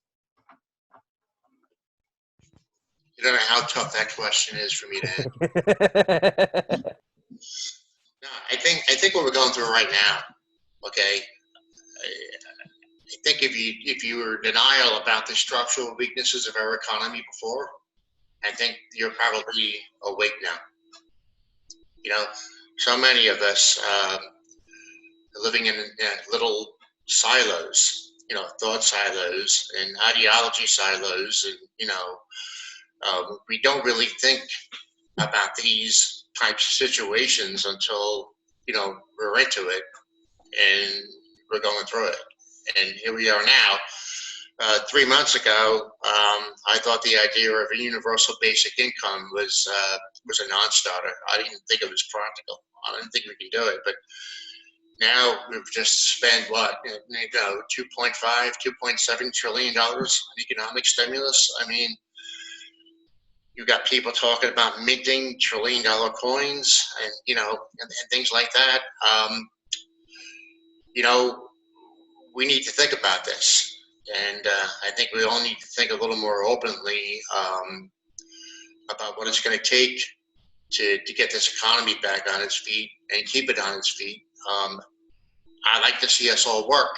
Speaker 3: You don't know how tough that question is for me to answer. No, I think what we're going through right now, okay, I think if you were in denial about the structural weaknesses of our economy before, I think you're probably awake now. So many of us are living in little silos, thought silos and ideology silos, and we don't really think about these types of situations until we're into it and we're going through it. And here we are now. 3 months ago, I thought the idea of a universal basic income was a non-starter. I didn't think it was practical. I didn't think we can do it. But now we've just spent $2.5, $2.7 trillion in economic stimulus. I mean, you've got people talking about minting $1 trillion coins and and things like that. We need to think about this. And I think we all need to think a little more openly about what it's going to take to get this economy back on its feet and keep it on its feet. I like to see us all work.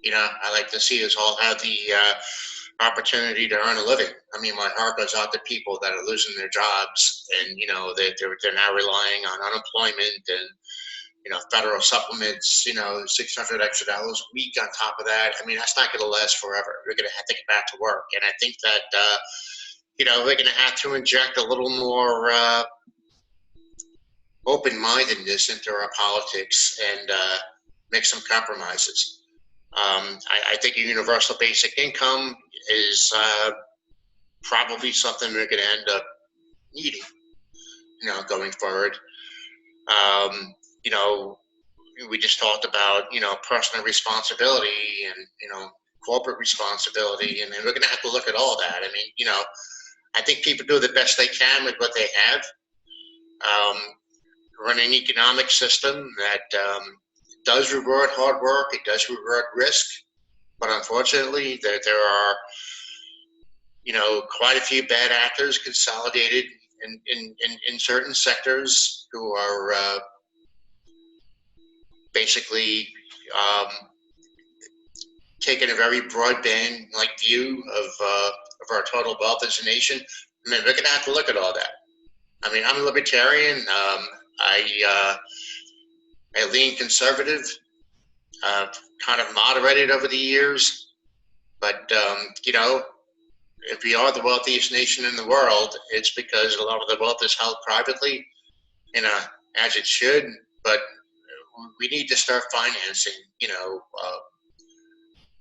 Speaker 3: I like to see us all have the opportunity to earn a living. I mean, my heart goes out to people that are losing their jobs, and they're now relying on unemployment and federal supplements, $600 extra a week on top of that. I mean, that's not going to last forever. We're going to have to get back to work. And I think that, we're going to have to inject a little more open-mindedness into our politics and make some compromises. I think a universal basic income is probably something we're going to end up needing, going forward. We just talked about, personal responsibility and, corporate responsibility, and we're going to have to look at all that. I mean, I think people do the best they can with what they have. Run an economic system that does reward hard work, it does reward risk, but unfortunately there are, quite a few bad actors consolidated in certain sectors who are basically taking a very broadband-like view of our total wealth as a nation. I mean, we're going to have to look at all that. I mean, I'm a libertarian. I lean conservative, kind of moderated over the years. But, if we are the wealthiest nation in the world, it's because a lot of the wealth is held privately, as it should. But we need to start financing,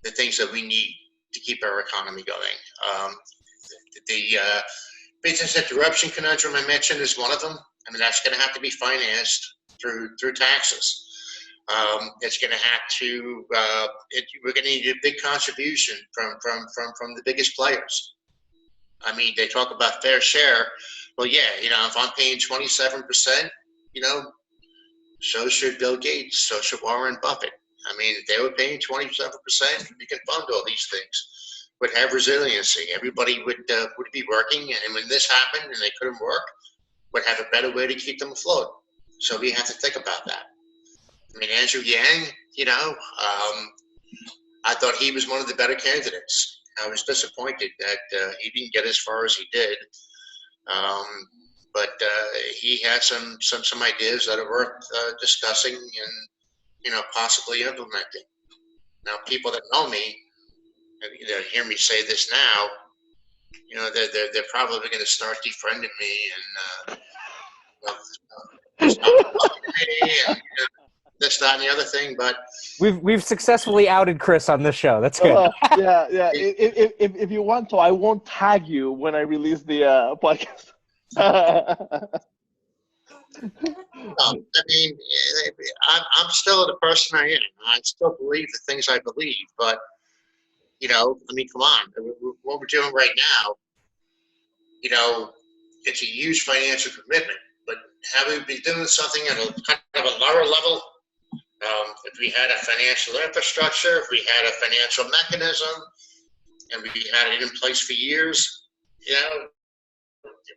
Speaker 3: the things that we need to keep our economy going. The business interruption conundrum I mentioned is one of them. I mean, that's going to have to be financed through taxes. It's going to have to. We're going to need a big contribution from the biggest players. I mean, they talk about fair share. Well, yeah, if I'm paying 27%, so should Bill Gates, so should Warren Buffett. I mean, if they were paying 27%, we can fund all these things. Would have resiliency. Everybody would be working, and when this happened and they couldn't work, would have a better way to keep them afloat. So we have to think about that. I mean, Andrew Yang, I thought he was one of the better candidates. I was disappointed that he didn't get as far as he did. But he had some ideas that are worth discussing and, possibly implementing. Now, people that know me, hear me say this now, they're probably going to start defriending me and, and this, that, and the other thing. But
Speaker 2: we've successfully outed Chris on this show. That's good.
Speaker 1: Yeah. If you want to, I won't tag you when I release the podcast.
Speaker 3: I mean, I'm still the person I am. I still believe the things I believe, but I mean, come on, what we're doing right now, it's a huge financial commitment. But have we been doing something at a kind of a lower level? If we had a financial infrastructure, if we had a financial mechanism, and we had it in place for years,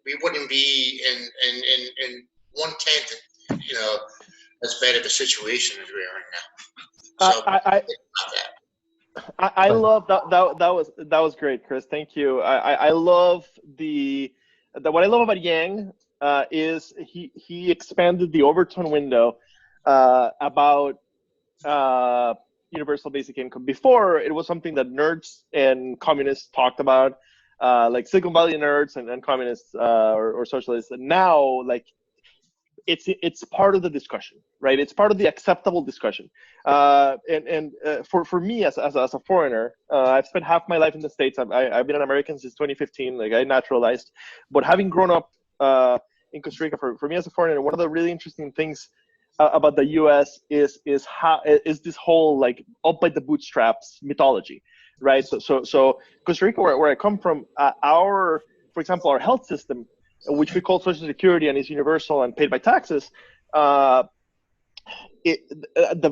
Speaker 3: we wouldn't be in 1/10, as bad of a situation as we are in now. So
Speaker 1: I love that was great, Chris. Thank you. I love what I love about Yang is he expanded the overtone window about universal basic income. Before, it was something that nerds and communists talked about, like Silicon Valley nerds and communists or socialists. And now, like, it's part of the discussion, right? It's part of the acceptable discussion. For me as a foreigner, I've spent half my life in the States. I've been an American since 2015. Like, I naturalized, but having grown up in Costa Rica, for me as a foreigner, one of the really interesting things about the U.S. is this whole, like, up by the bootstraps mythology, right? So Costa Rica, where I come from, for example, our health system, which we call Social Security and is universal and paid by taxes, the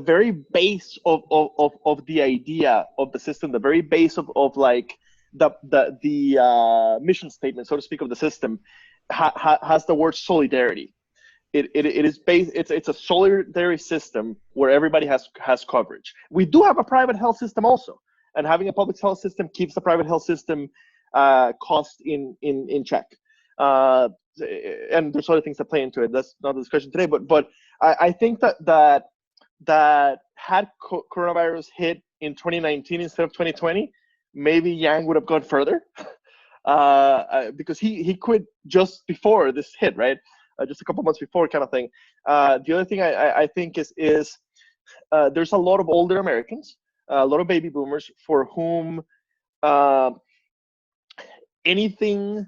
Speaker 1: very base of the idea of the system, the very base of like the mission statement, so to speak, of the system, has the word solidarity. It is based. It's a solidarity system where everybody has coverage. We do have a private health system also, and having a public health system keeps the private health system cost in check. And there's other things that play into it. That's not the discussion today. But I think that had coronavirus hit in 2019 instead of 2020, maybe Yang would have gone further, because he quit just before this hit, right? just a couple months before, kind of thing. The other thing I think is there's a lot of older Americans, a lot of baby boomers for whom anything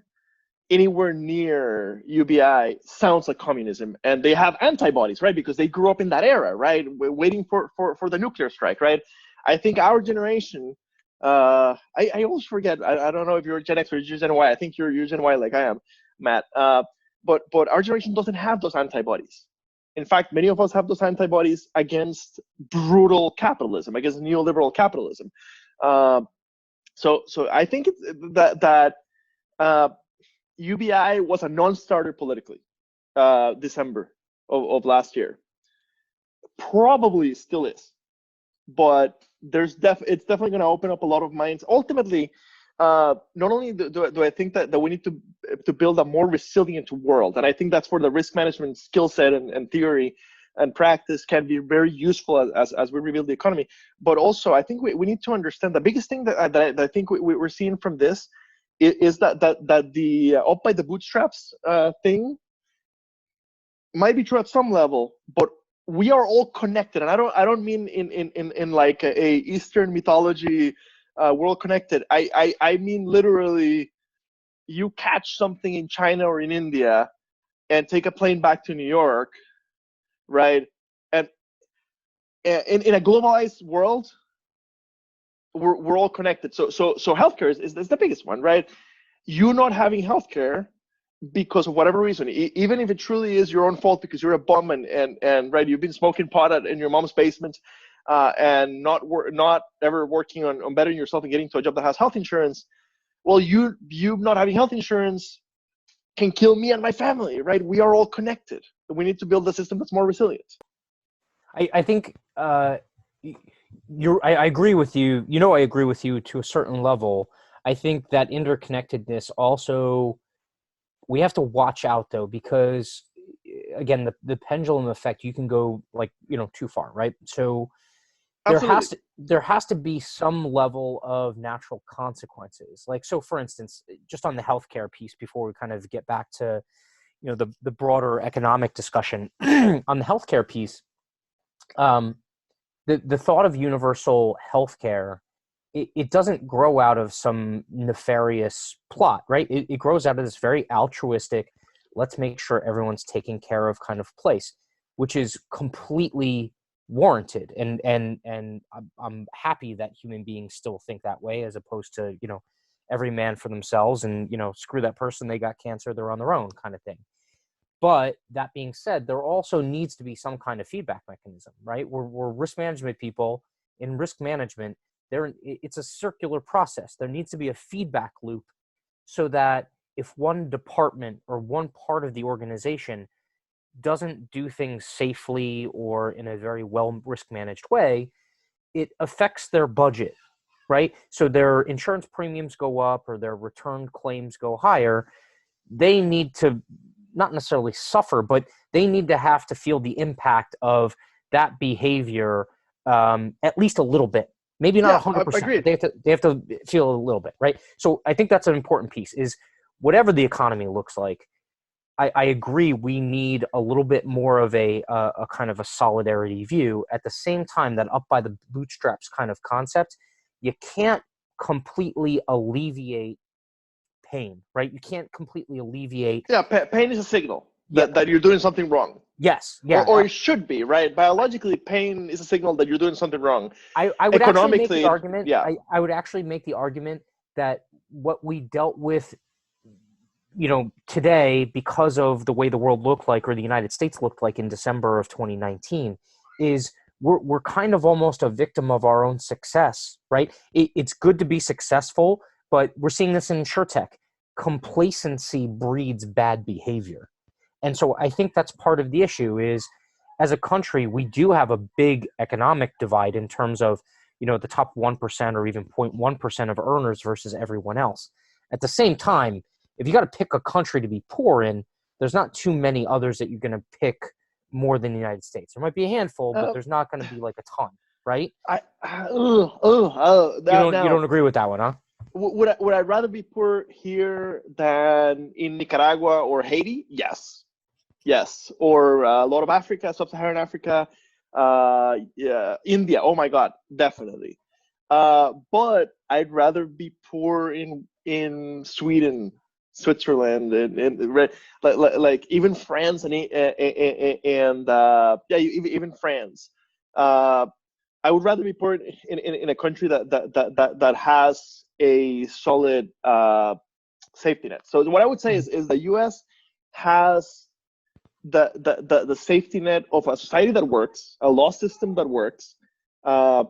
Speaker 1: anywhere near UBI sounds like communism, and they have antibodies, right? Because they grew up in that era, right? We're waiting for the nuclear strike, right? I think our generation, I always forget. I don't know if you're Gen X or you're Gen Y. I think you're Gen Y like I am, Matt. But our generation doesn't have those antibodies. In fact, many of us have those antibodies against brutal capitalism, against neoliberal capitalism. So I think it's that UBI was a non-starter politically, December of last year. Probably still is, but it's definitely going to open up a lot of minds. Ultimately, not only do I think that we need to build a more resilient world, and I think that's where the risk management skill set and theory and practice can be very useful as we rebuild the economy. But also, I think we need to understand the biggest thing that I think we're seeing from this is that the up by the bootstraps thing might be true at some level, but we are all connected, and I don't mean in like a Eastern mythology we're all connected. I mean literally, you catch something in China or in India and take a plane back to New York, right? And in a globalized world, we're all connected. So healthcare is the biggest one, right? You not having healthcare because of whatever reason, even if it truly is your own fault because you're a bum and right, you've been smoking pot in your mom's basement, and not ever working on bettering yourself and getting to a job that has health insurance. Well, you not having health insurance can kill me and my family, right? We are all connected. We need to build a system that's more resilient.
Speaker 2: I think I agree with you. I agree with you to a certain level. I think that interconnectedness also, we have to watch out though, because again, the pendulum effect, you can go too far, right? So there has to be some level of natural consequences. Like, so for instance, just on the healthcare piece, before we kind of get back to, the broader economic discussion on the healthcare piece, the thought of universal healthcare, it doesn't grow out of some nefarious plot, right? It grows out of this very altruistic, let's make sure everyone's taken care of kind of place, which is completely warranted. And I'm happy that human beings still think that way, as opposed to, every man for themselves and, screw that person, they got cancer, they're on their own kind of thing. But that being said, there also needs to be some kind of feedback mechanism, right? We're risk management people. In risk management, it's a circular process. There needs to be a feedback loop so that if one department or one part of the organization doesn't do things safely or in a very well risk managed way, it affects their budget, right? So their insurance premiums go up or their return claims go higher. They need to not necessarily suffer, but they need to have to feel the impact of that behavior at least a little bit. Maybe not 100%, but they have to feel a little bit, right? So I think that's an important piece, is whatever the economy looks like, I agree we need a little bit more of a kind of a solidarity view. At the same time, that up by the bootstraps kind of concept, you can't completely alleviate pain, right? You can't completely alleviate.
Speaker 1: Yeah, pain is a signal that you're doing something wrong.
Speaker 2: Yes, yeah.
Speaker 1: Or it should be, right? Biologically, pain is a signal that you're doing something wrong.
Speaker 2: I would actually make the argument. Yeah. I would actually make the argument that what we dealt with, today, because of the way the world looked like, or the United States looked like in December of 2019, is we're kind of almost a victim of our own success, right? It's good to be successful, but we're seeing this in InsurTech. Complacency breeds bad behavior. And so I think that's part of the issue is, as a country, we do have a big economic divide in terms of, the top 1% or even 0.1% of earners versus everyone else. At the same time, if you got to pick a country to be poor in, there's not too many others that you're going to pick more than the United States. There might be a handful, but there's not going to be like a ton, right?
Speaker 1: You
Speaker 2: don't agree with that one, huh?
Speaker 1: Would I rather be poor here than in Nicaragua or Haiti? Yes. Yes, or a lot of Africa, sub-Saharan Africa, yeah, India. Oh my God, definitely. But I'd rather be poor in Sweden, Switzerland, like even France and yeah, even France. Uh, I would rather be poor in a country that has a solid safety net. So what I would say is the U.S. has the safety net of a society that works, a law system that works, uh,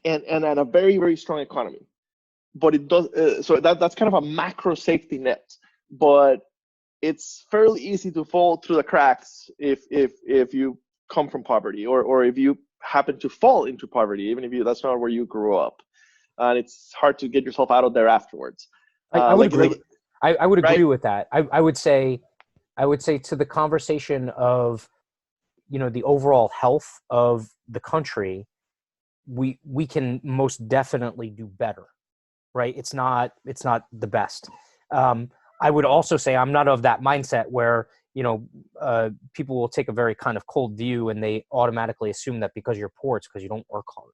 Speaker 1: and a very, very strong economy. But it does so that's kind of a macro safety net. But it's fairly easy to fall through the cracks if you come from poverty, or if you happen to fall into poverty, even if that's not where you grew up, and it's hard to get yourself out of there afterwards.
Speaker 2: I would agree. I would agree
Speaker 1: right?
Speaker 2: with that. I would say to the conversation of, the overall health of the country, we can most definitely do better, right? It's not the best. I would also say I'm not of that mindset where people will take a very kind of cold view and they automatically assume that because you're poor, it's because you don't work hard.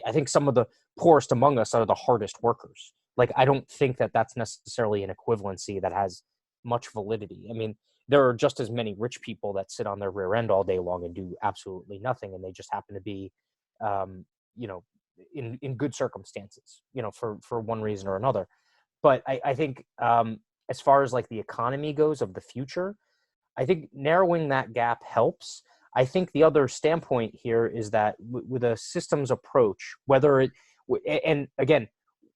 Speaker 2: I think some of the poorest among us are the hardest workers. Like, I don't think that that's necessarily an equivalency that has much validity. I mean, there are just as many rich people that sit on their rear end all day long and do absolutely nothing, and they just happen to be, you know, in good circumstances, for one reason or another. But I think as far as like the economy goes of the future, I think narrowing that gap helps. I think the other standpoint here is that with a systems approach, and again,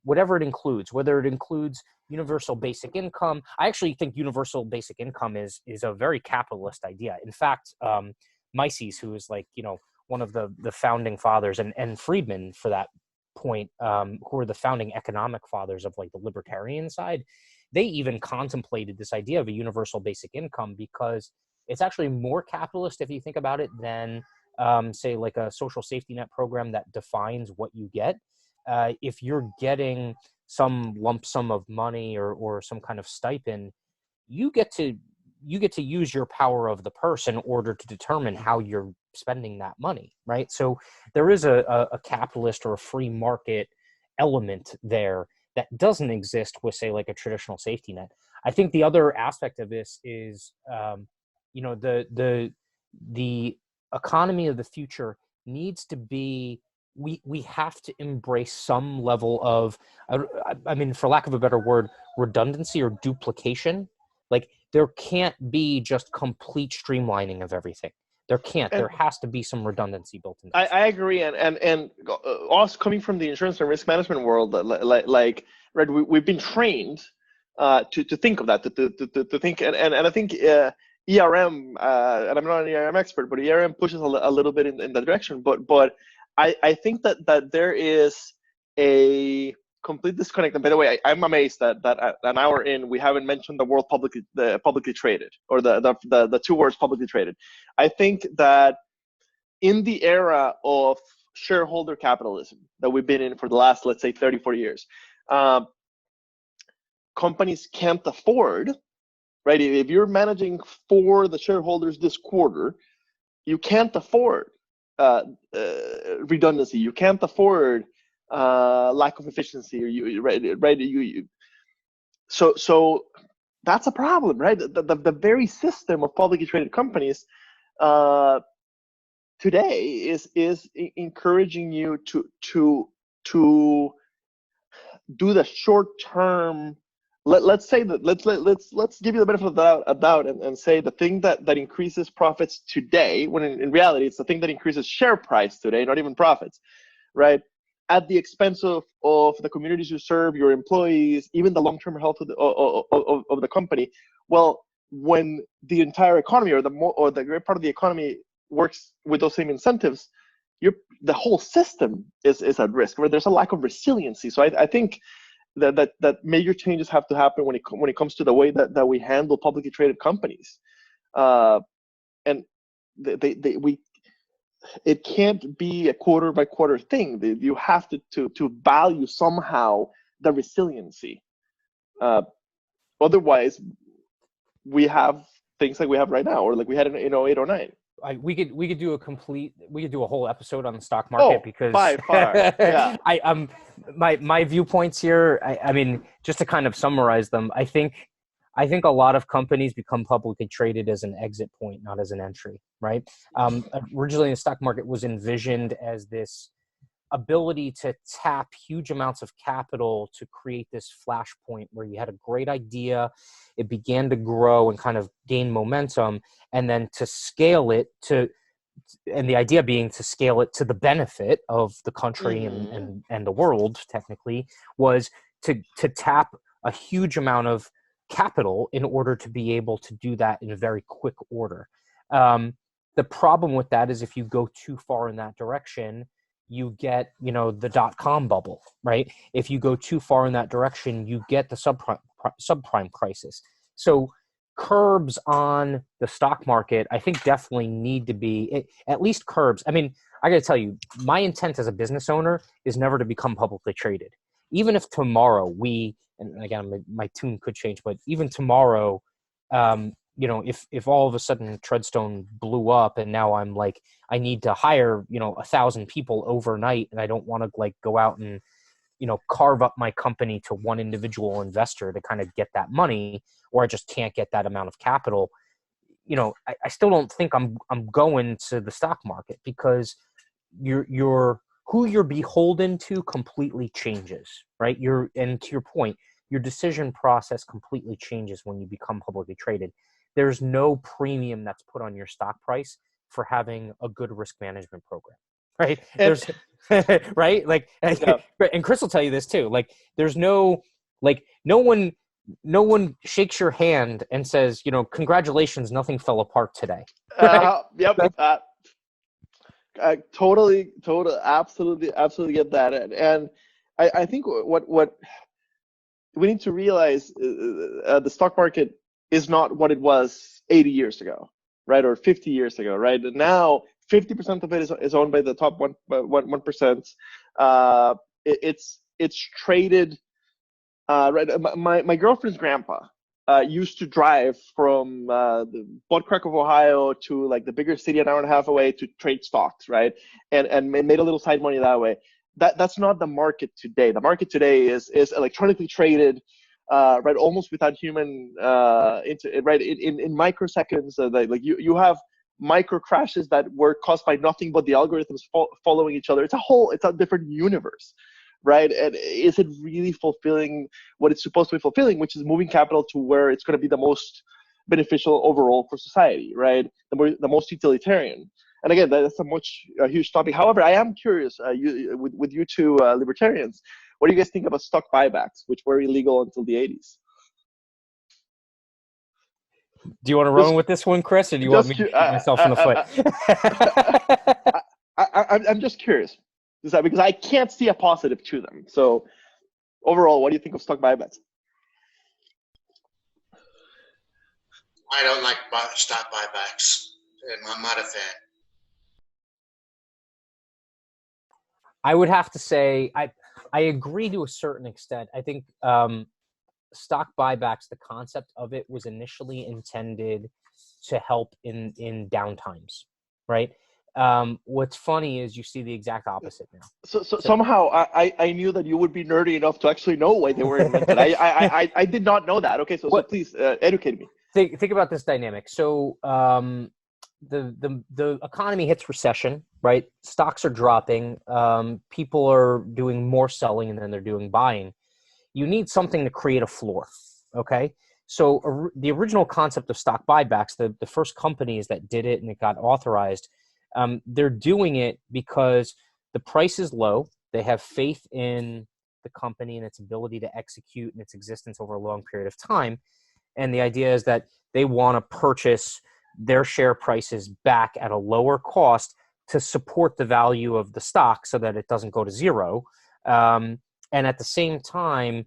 Speaker 2: whatever it includes, whether it includes universal basic income, I actually think universal basic income is a very capitalist idea. In fact, Mises, who is like, one of the founding fathers, and Friedman for that point, who are the founding economic fathers of like the libertarian side, they even contemplated this idea of a universal basic income because it's actually more capitalist, if you think about it, than say like a social safety net program that defines what you get. If you're getting some lump sum of money or some kind of stipend, you get to use your power of the purse in order to determine how you're spending that money, right? So there is a capitalist or a free market element there that doesn't exist with, say, like a traditional safety net. I think the other aspect of this is, the economy of the future needs to be. We have to embrace some level of, I mean, for lack of a better word, redundancy or duplication. Like, there can't be just complete streamlining of everything. There has to be some redundancy built in.
Speaker 1: I agree, and us coming from the insurance and risk management world, like right, we've been trained to think of that, to think, and I think ERM, and I'm not an ERM expert, but ERM pushes a little bit in that direction. But I think that there is a complete disconnect. And by the way, I'm amazed that an hour in we haven't mentioned the word publicly traded, or the two words publicly traded. I think that in the era of shareholder capitalism that we've been in for the last, let's say, 30, 40 years, companies can't afford, right? If you're managing for the shareholders this quarter, you can't afford redundancy. You can't afford lack of efficiency, so that's a problem, right? The very system of publicly traded companies today is encouraging you to do the short term. Let's say that let's give you the benefit of the doubt and say the thing that increases profits today, when in reality it's the thing that increases share price today, not even profits, right? At the expense of the communities you serve, your employees, even the long-term health of the company. Well, when the entire economy or the great part of the economy works with those same incentives, the whole system is at risk, where there's a lack of resiliency. So I think that major changes have to happen when it comes to the way that we handle publicly traded companies, and it can't be a quarter by quarter thing. You have to value somehow the resiliency. Otherwise, we have things like we have right now, or like we had in 08, 09.
Speaker 2: We could do a whole episode on the stock market because
Speaker 1: by far, yeah.
Speaker 2: My viewpoints here. I mean, just to kind of summarize them, I think a lot of companies become publicly traded as an exit point, not as an entry, right? Originally, the stock market was envisioned as this ability to tap huge amounts of capital to create this flashpoint where you had a great idea, it began to grow and kind of gain momentum, and then to scale it and the idea being to scale it to the benefit of the country and the world, technically, was to tap a huge amount of capital in order to be able to do that in a very quick order. The problem with that is if you go too far in that direction, you get, the dot-com bubble, right? If you go too far in that direction, you get the subprime crisis. So curbs on the stock market, I think, definitely need to be, at least curbs. I mean, I got to tell you, my intent as a business owner is never to become publicly traded. Even if tomorrow and again, my tune could change, but even tomorrow, if all of a sudden Treadstone blew up and now I'm like, I need to hire, 1,000 people overnight, and I don't want to like go out and, carve up my company to one individual investor to kind of get that money, or I just can't get that amount of capital. I still don't think I'm going to the stock market, because who you're beholden to completely changes, right? And to your point, your decision process completely changes when you become publicly traded. There's no premium that's put on your stock price for having a good risk management program, right? There's right, like, yeah. And Chris will tell you this too. Like, there's no one shakes your hand and says, congratulations, nothing fell apart today. Right?
Speaker 1: Yep. I totally, absolutely get that, and I think what we need to realize, the stock market is not what it was 80 years ago, right? Or 50 years ago, right? And now 50% of it is owned by the top 1%. It's traded, right? My girlfriend's grandpa used to drive from the Butt Crack of Ohio to like the bigger city an hour and a half away to trade stocks, right? And made a little side money that way. That's not the market today. The market today is electronically traded, right, almost without human right, in microseconds. Like you have micro crashes that were caused by nothing but the algorithms following each other. It's a different universe, right? And is it really fulfilling what it's supposed to be fulfilling, which is moving capital to where it's going to be the most beneficial overall for society, right? The most utilitarian. And again, that's a huge topic. However, I am curious, with you two libertarians, what do you guys think about stock buybacks, which were illegal until the 80s?
Speaker 2: Do you want to run with this one, Chris, or do you want me to shoot myself in the
Speaker 1: foot? I'm just curious, because I can't see a positive to them. So overall, what do you think of stock buybacks?
Speaker 3: I don't like stock buybacks, and I'm not a fan.
Speaker 2: I would have to say I agree to a certain extent. I think stock buybacks, the concept of it was initially intended to help in downtimes, right? What's funny is you see the exact opposite now.
Speaker 1: So somehow I knew that you would be nerdy enough to actually know why they were invented. I did not know that. Okay, so please educate me.
Speaker 2: Think about this dynamic. So the economy hits recession, right? Stocks are dropping. People are doing more selling than they're doing buying. You need something to create a floor, okay? So the original concept of stock buybacks, the first companies that did it and it got authorized, they're doing it because the price is low. They have faith in the company and its ability to execute and its existence over a long period of time. And the idea is that they want to purchase their share prices back at a lower cost to support the value of the stock so that it doesn't go to zero. And at the same time,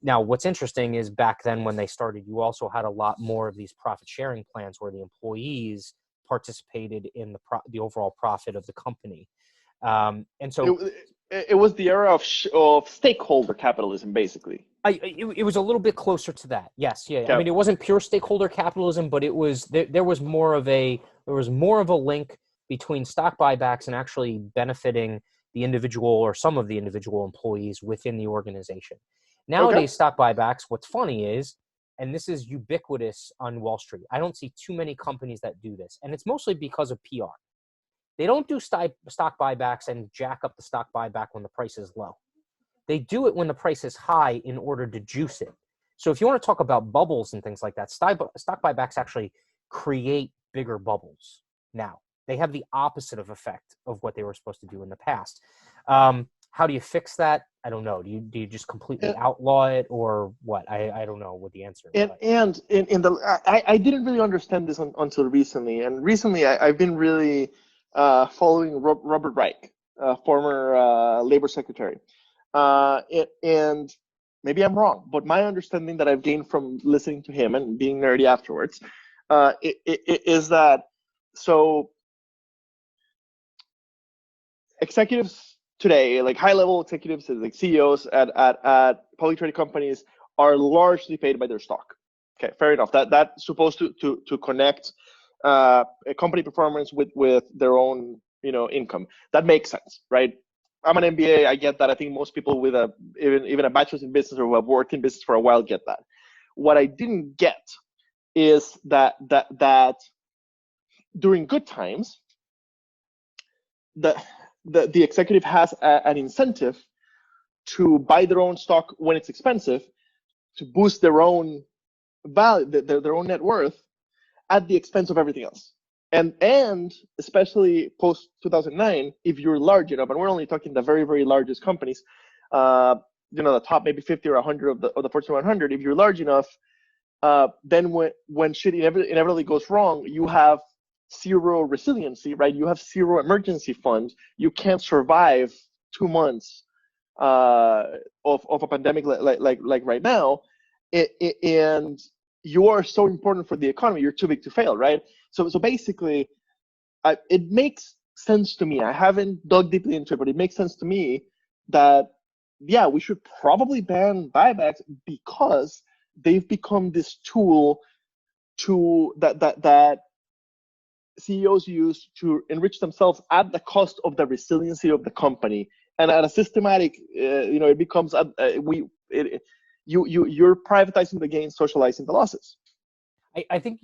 Speaker 2: now what's interesting is back then when they started, you also had a lot more of these profit sharing plans where the employees participated in the overall profit of the company. And so
Speaker 1: it was the era of stakeholder capitalism, basically.
Speaker 2: It was a little bit closer to that. Yes. Yeah. I
Speaker 1: Yeah.
Speaker 2: mean, it wasn't pure stakeholder capitalism, but it was, there was more of a link between stock buybacks and actually benefiting the individual or some of the individual employees within the organization. Nowadays, stock buybacks, what's funny is, and this is ubiquitous on Wall Street, I don't see too many companies that do this. And it's mostly because of PR. They don't do stock buybacks and jack up the stock buyback when the price is low. They do it when the price is high in order to juice it. So if you want to talk about bubbles and things like that, stock buybacks actually create bigger bubbles now. They have the opposite of effect of what they were supposed to do in the past. How do you fix that? I don't know. Do you just completely outlaw it, or what? I don't know what the answer is.
Speaker 1: I didn't really understand this until recently. And recently I've been really following Robert Reich, former labor secretary. And maybe I'm wrong, but my understanding that I've gained from listening to him and being nerdy afterwards is that, so executives today, like high-level executives, like CEOs at publicly traded companies, are largely paid by their stock. Okay, fair enough. That's supposed to connect a company performance with their own income. That makes sense, right? I'm an MBA. I get that. I think most people with even a bachelor's in business or who have worked in business for a while get that. What I didn't get is that during good times, the executive has an incentive to buy their own stock when it's expensive, to boost their own value, their own net worth, at the expense of everything else. And especially post 2009, if you're large enough, and we're only talking the very, very largest companies, the top maybe 50 or 100 of the Fortune 100, if you're large enough, then when shit inevitably goes wrong, you have zero resiliency, right? You have zero emergency funds. You can't survive 2 months of a pandemic like right now, and you are so important for the economy. You're too big to fail, right? So basically, it makes sense to me. I haven't dug deeply into it, but it makes sense to me that, yeah, we should probably ban buybacks because they've become this tool that CEOs use to enrich themselves at the cost of the resiliency of the company. And at a systematic, it becomes you're privatizing the gains, socializing the losses.
Speaker 2: I think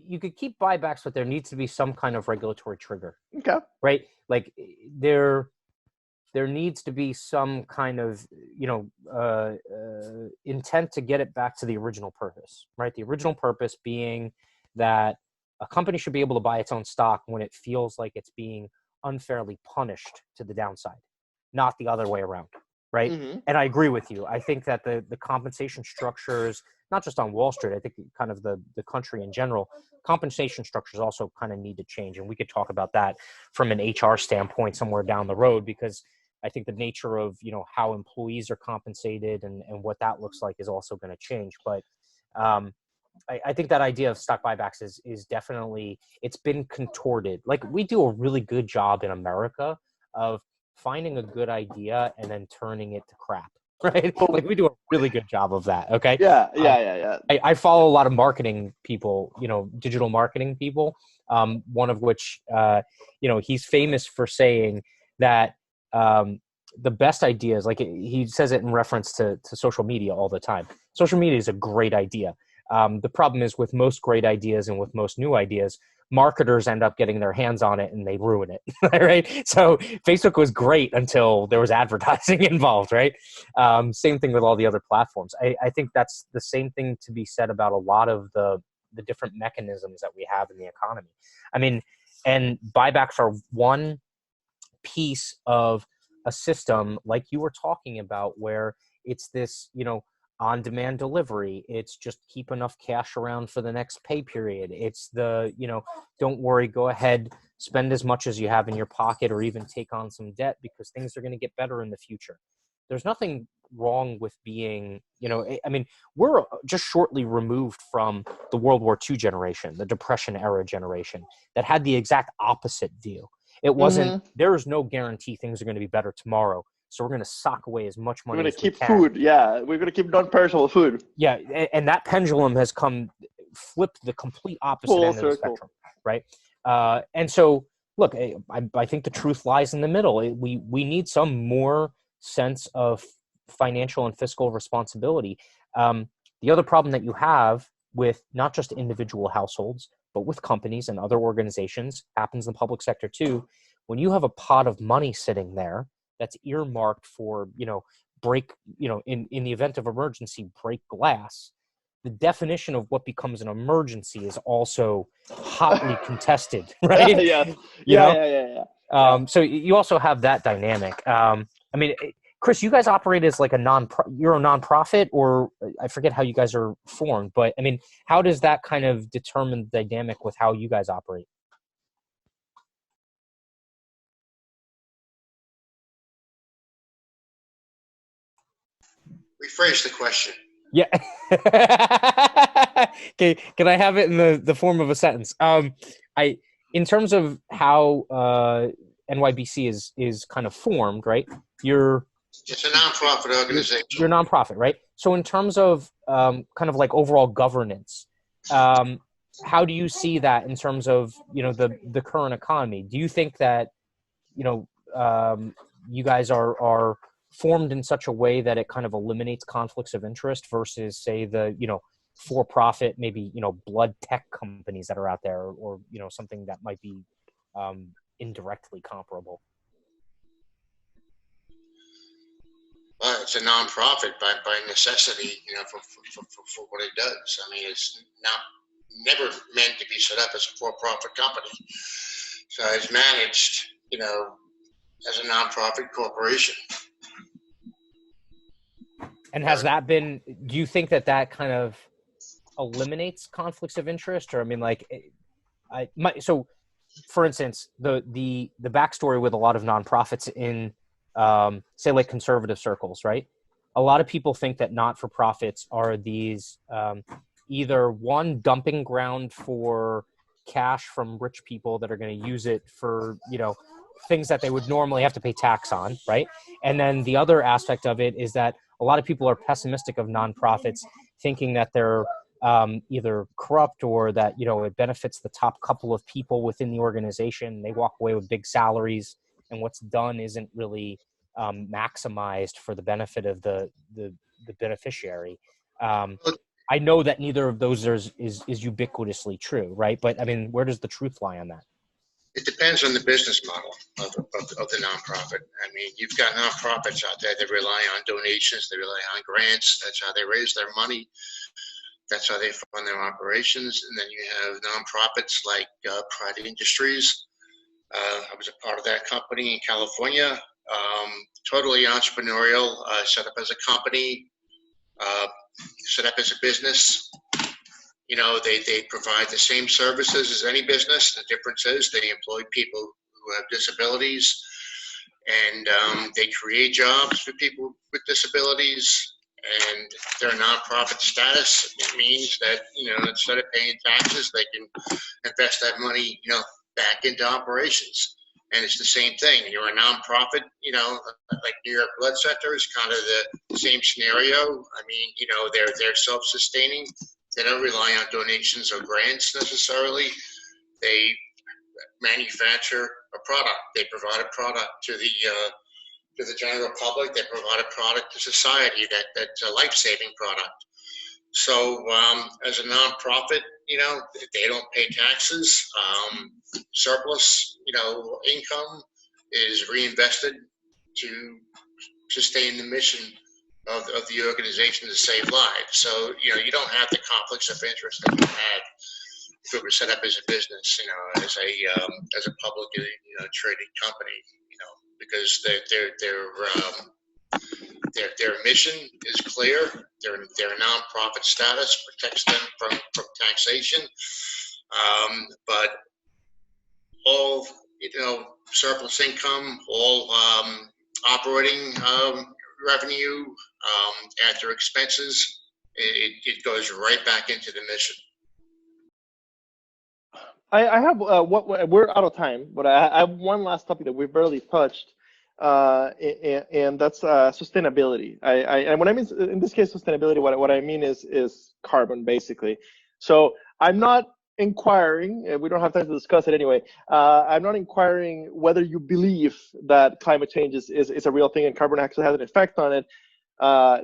Speaker 2: you could keep buybacks, but there needs to be some kind of regulatory trigger.
Speaker 1: Okay.
Speaker 2: Right? Like there needs to be some kind of, intent to get it back to the original purpose, right? The original purpose being that a company should be able to buy its own stock when it feels like it's being unfairly punished to the downside, not the other way around, right? Mm-hmm. And I agree with you. I think that the compensation structures, not just on Wall Street, I think kind of the country in general, compensation structures also kind of need to change. And we could talk about that from an HR standpoint somewhere down the road, because I think the nature of, how employees are compensated and what that looks like is also going to change. But I think that idea of stock buybacks is definitely, it's been contorted. Like, we do a really good job in America of finding a good idea and then turning it to crap, right? Like, we do a really good job of that. Okay.
Speaker 1: Yeah.
Speaker 2: I follow a lot of marketing people, digital marketing people. One of which, he's famous for saying that the best ideas, like he says it in reference to social media all the time. Social media is a great idea. The problem is with most great ideas and with most new ideas, marketers end up getting their hands on it and they ruin it, right? So Facebook was great until there was advertising involved, right? Same thing with all the other platforms. I think that's the same thing to be said about a lot of the different mechanisms that we have in the economy. I mean, and buybacks are one piece of a system like you were talking about, where it's this, on-demand delivery. It's just keep enough cash around for the next pay period. It's the, don't worry, go ahead, spend as much as you have in your pocket, or even take on some debt because things are going to get better in the future. There's nothing wrong with being, I mean, we're just shortly removed from the World War II generation, the Depression era generation, that had the exact opposite view. It wasn't, there is no guarantee things are going to be better tomorrow. So we're going to sock away as much money
Speaker 1: We're going
Speaker 2: as
Speaker 1: to
Speaker 2: we
Speaker 1: keep
Speaker 2: can.
Speaker 1: food. Yeah. We're going to keep non-perishable food.
Speaker 2: Yeah. And that pendulum has flipped the complete opposite
Speaker 1: Full
Speaker 2: end of the
Speaker 1: circle.
Speaker 2: spectrum. Right. And so, look, I think the truth lies in the middle. We need some more sense of financial and fiscal responsibility. The other problem that you have with not just individual households, but with companies and other organizations, happens in the public sector too. When you have a pot of money sitting there that's earmarked for, in the event of emergency, break glass, the definition of what becomes an emergency is also hotly contested, right?
Speaker 1: Yes.
Speaker 2: You know?
Speaker 1: Yeah.
Speaker 2: So you also have that dynamic. Chris, you guys operate as like you're a nonprofit, or I forget how you guys are formed, but I mean, how does that kind of determine the dynamic with how you guys operate?
Speaker 3: Rephrase the question.
Speaker 2: Yeah. Okay. Can I have it in the form of a sentence? In terms of how NYBC is kind of formed, right?
Speaker 3: It's a nonprofit organization.
Speaker 2: You're a nonprofit, right? So in terms of kind of like overall governance, how do you see that in terms of, the current economy? Do you think that, you guys are formed in such a way that it kind of eliminates conflicts of interest versus, say, the, for-profit, maybe, blood tech companies that are out there, or something that might be indirectly comparable?
Speaker 3: It's a nonprofit by necessity, for what it does. I mean, it's never meant to be set up as a for-profit company. So it's managed, as a nonprofit corporation.
Speaker 2: And has that been, do you think that kind of eliminates conflicts of interest? Or, I mean, like, so for instance, the backstory with a lot of nonprofits in, say, like conservative circles, right? A lot of people think that not-for-profits are these either one dumping ground for cash from rich people that are going to use it for, things that they would normally have to pay tax on, right? And then the other aspect of it is that a lot of people are pessimistic of nonprofits, thinking that they're either corrupt or that, it benefits the top couple of people within the organization. They walk away with big salaries, and what's done isn't really maximized for the benefit of the beneficiary. I know that neither of those is ubiquitously true, right? But I mean, where does the truth lie on that?
Speaker 3: It depends on the business model of the nonprofit. I mean, you've got nonprofits out there that rely on donations, they rely on grants. That's how they raise their money. That's how they fund their operations. And then you have nonprofits like Pride Industries. I was a part of that company in California. Totally entrepreneurial, set up as a company, set up as a business. They provide the same services as any business. The difference is they employ people who have disabilities, and they create jobs for people with disabilities. And their nonprofit status, it means that, instead of paying taxes, they can invest that money, back into operations. And it's the same thing. You're a nonprofit, like New York Blood Center is kind of the same scenario. I mean, they're self-sustaining. They don't rely on donations or grants necessarily. They manufacture a product. They provide a product to the general public. They provide a product to society that's a life-saving product. So as a nonprofit, they don't pay taxes. Surplus, income is reinvested to sustain the mission of the organization to save lives. So, you don't have the conflicts of interest that you had if it was set up as a business, as a publicly traded company, because their mission is clear. Their nonprofit status protects them from taxation. But all surplus income, all operating revenue after expenses, it goes right back into the mission.
Speaker 1: I have we're out of time, but I have one last topic that we barely touched. and that's sustainability. And what I mean in this case sustainability, what I mean is carbon basically. So I'm not inquiring, and we don't have time to discuss it anyway. I'm not inquiring whether you believe that climate change is a real thing and carbon actually has an effect on it.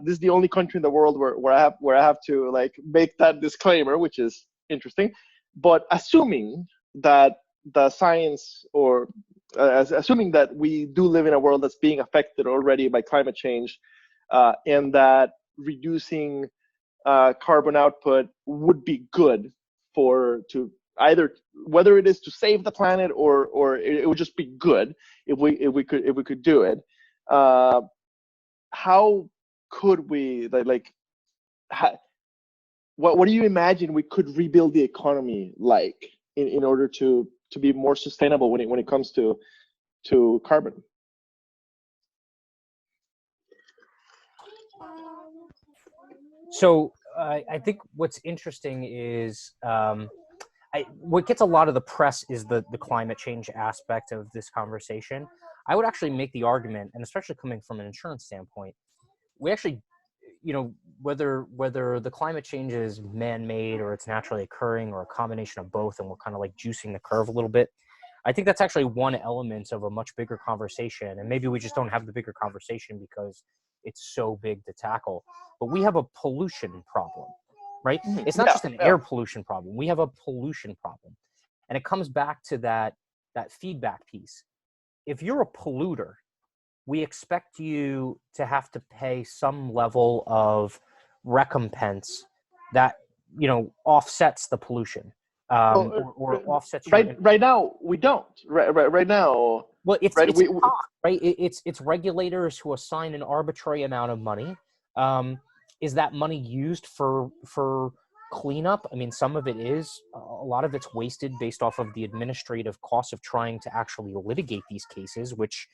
Speaker 1: This is the only country in the world where I have to like make that disclaimer, which is interesting. But assuming that the science or assuming that we do live in a world that's being affected already by climate change, and that reducing carbon output would be good to either whether it is to save the planet or it would just be good if we could do it. How could we what do you imagine we could rebuild the economy like in order to be more sustainable when it comes to carbon?
Speaker 2: So I think what's interesting is what gets a lot of the press is the climate change aspect of this conversation. I would actually make the argument, and especially coming from an insurance standpoint, we actually, whether the climate change is man-made or it's naturally occurring or a combination of both, and we're kind of like juicing the curve a little bit, I think that's actually one element of a much bigger conversation. And maybe we just don't have the bigger conversation because it's so big to tackle. But we have a pollution problem, right? It's not just an air pollution problem. We have a pollution problem. And it comes back to that feedback piece. If you're a polluter, we expect you to have to pay some level of recompense that, offsets the pollution. Or offsets
Speaker 1: right now we don't right now.
Speaker 2: Well, it's right. It's regulators who assign an arbitrary amount of money. Is that money used for cleanup? I mean, some of it is. A lot of it's wasted based off of the administrative costs of trying to actually litigate these cases. Which,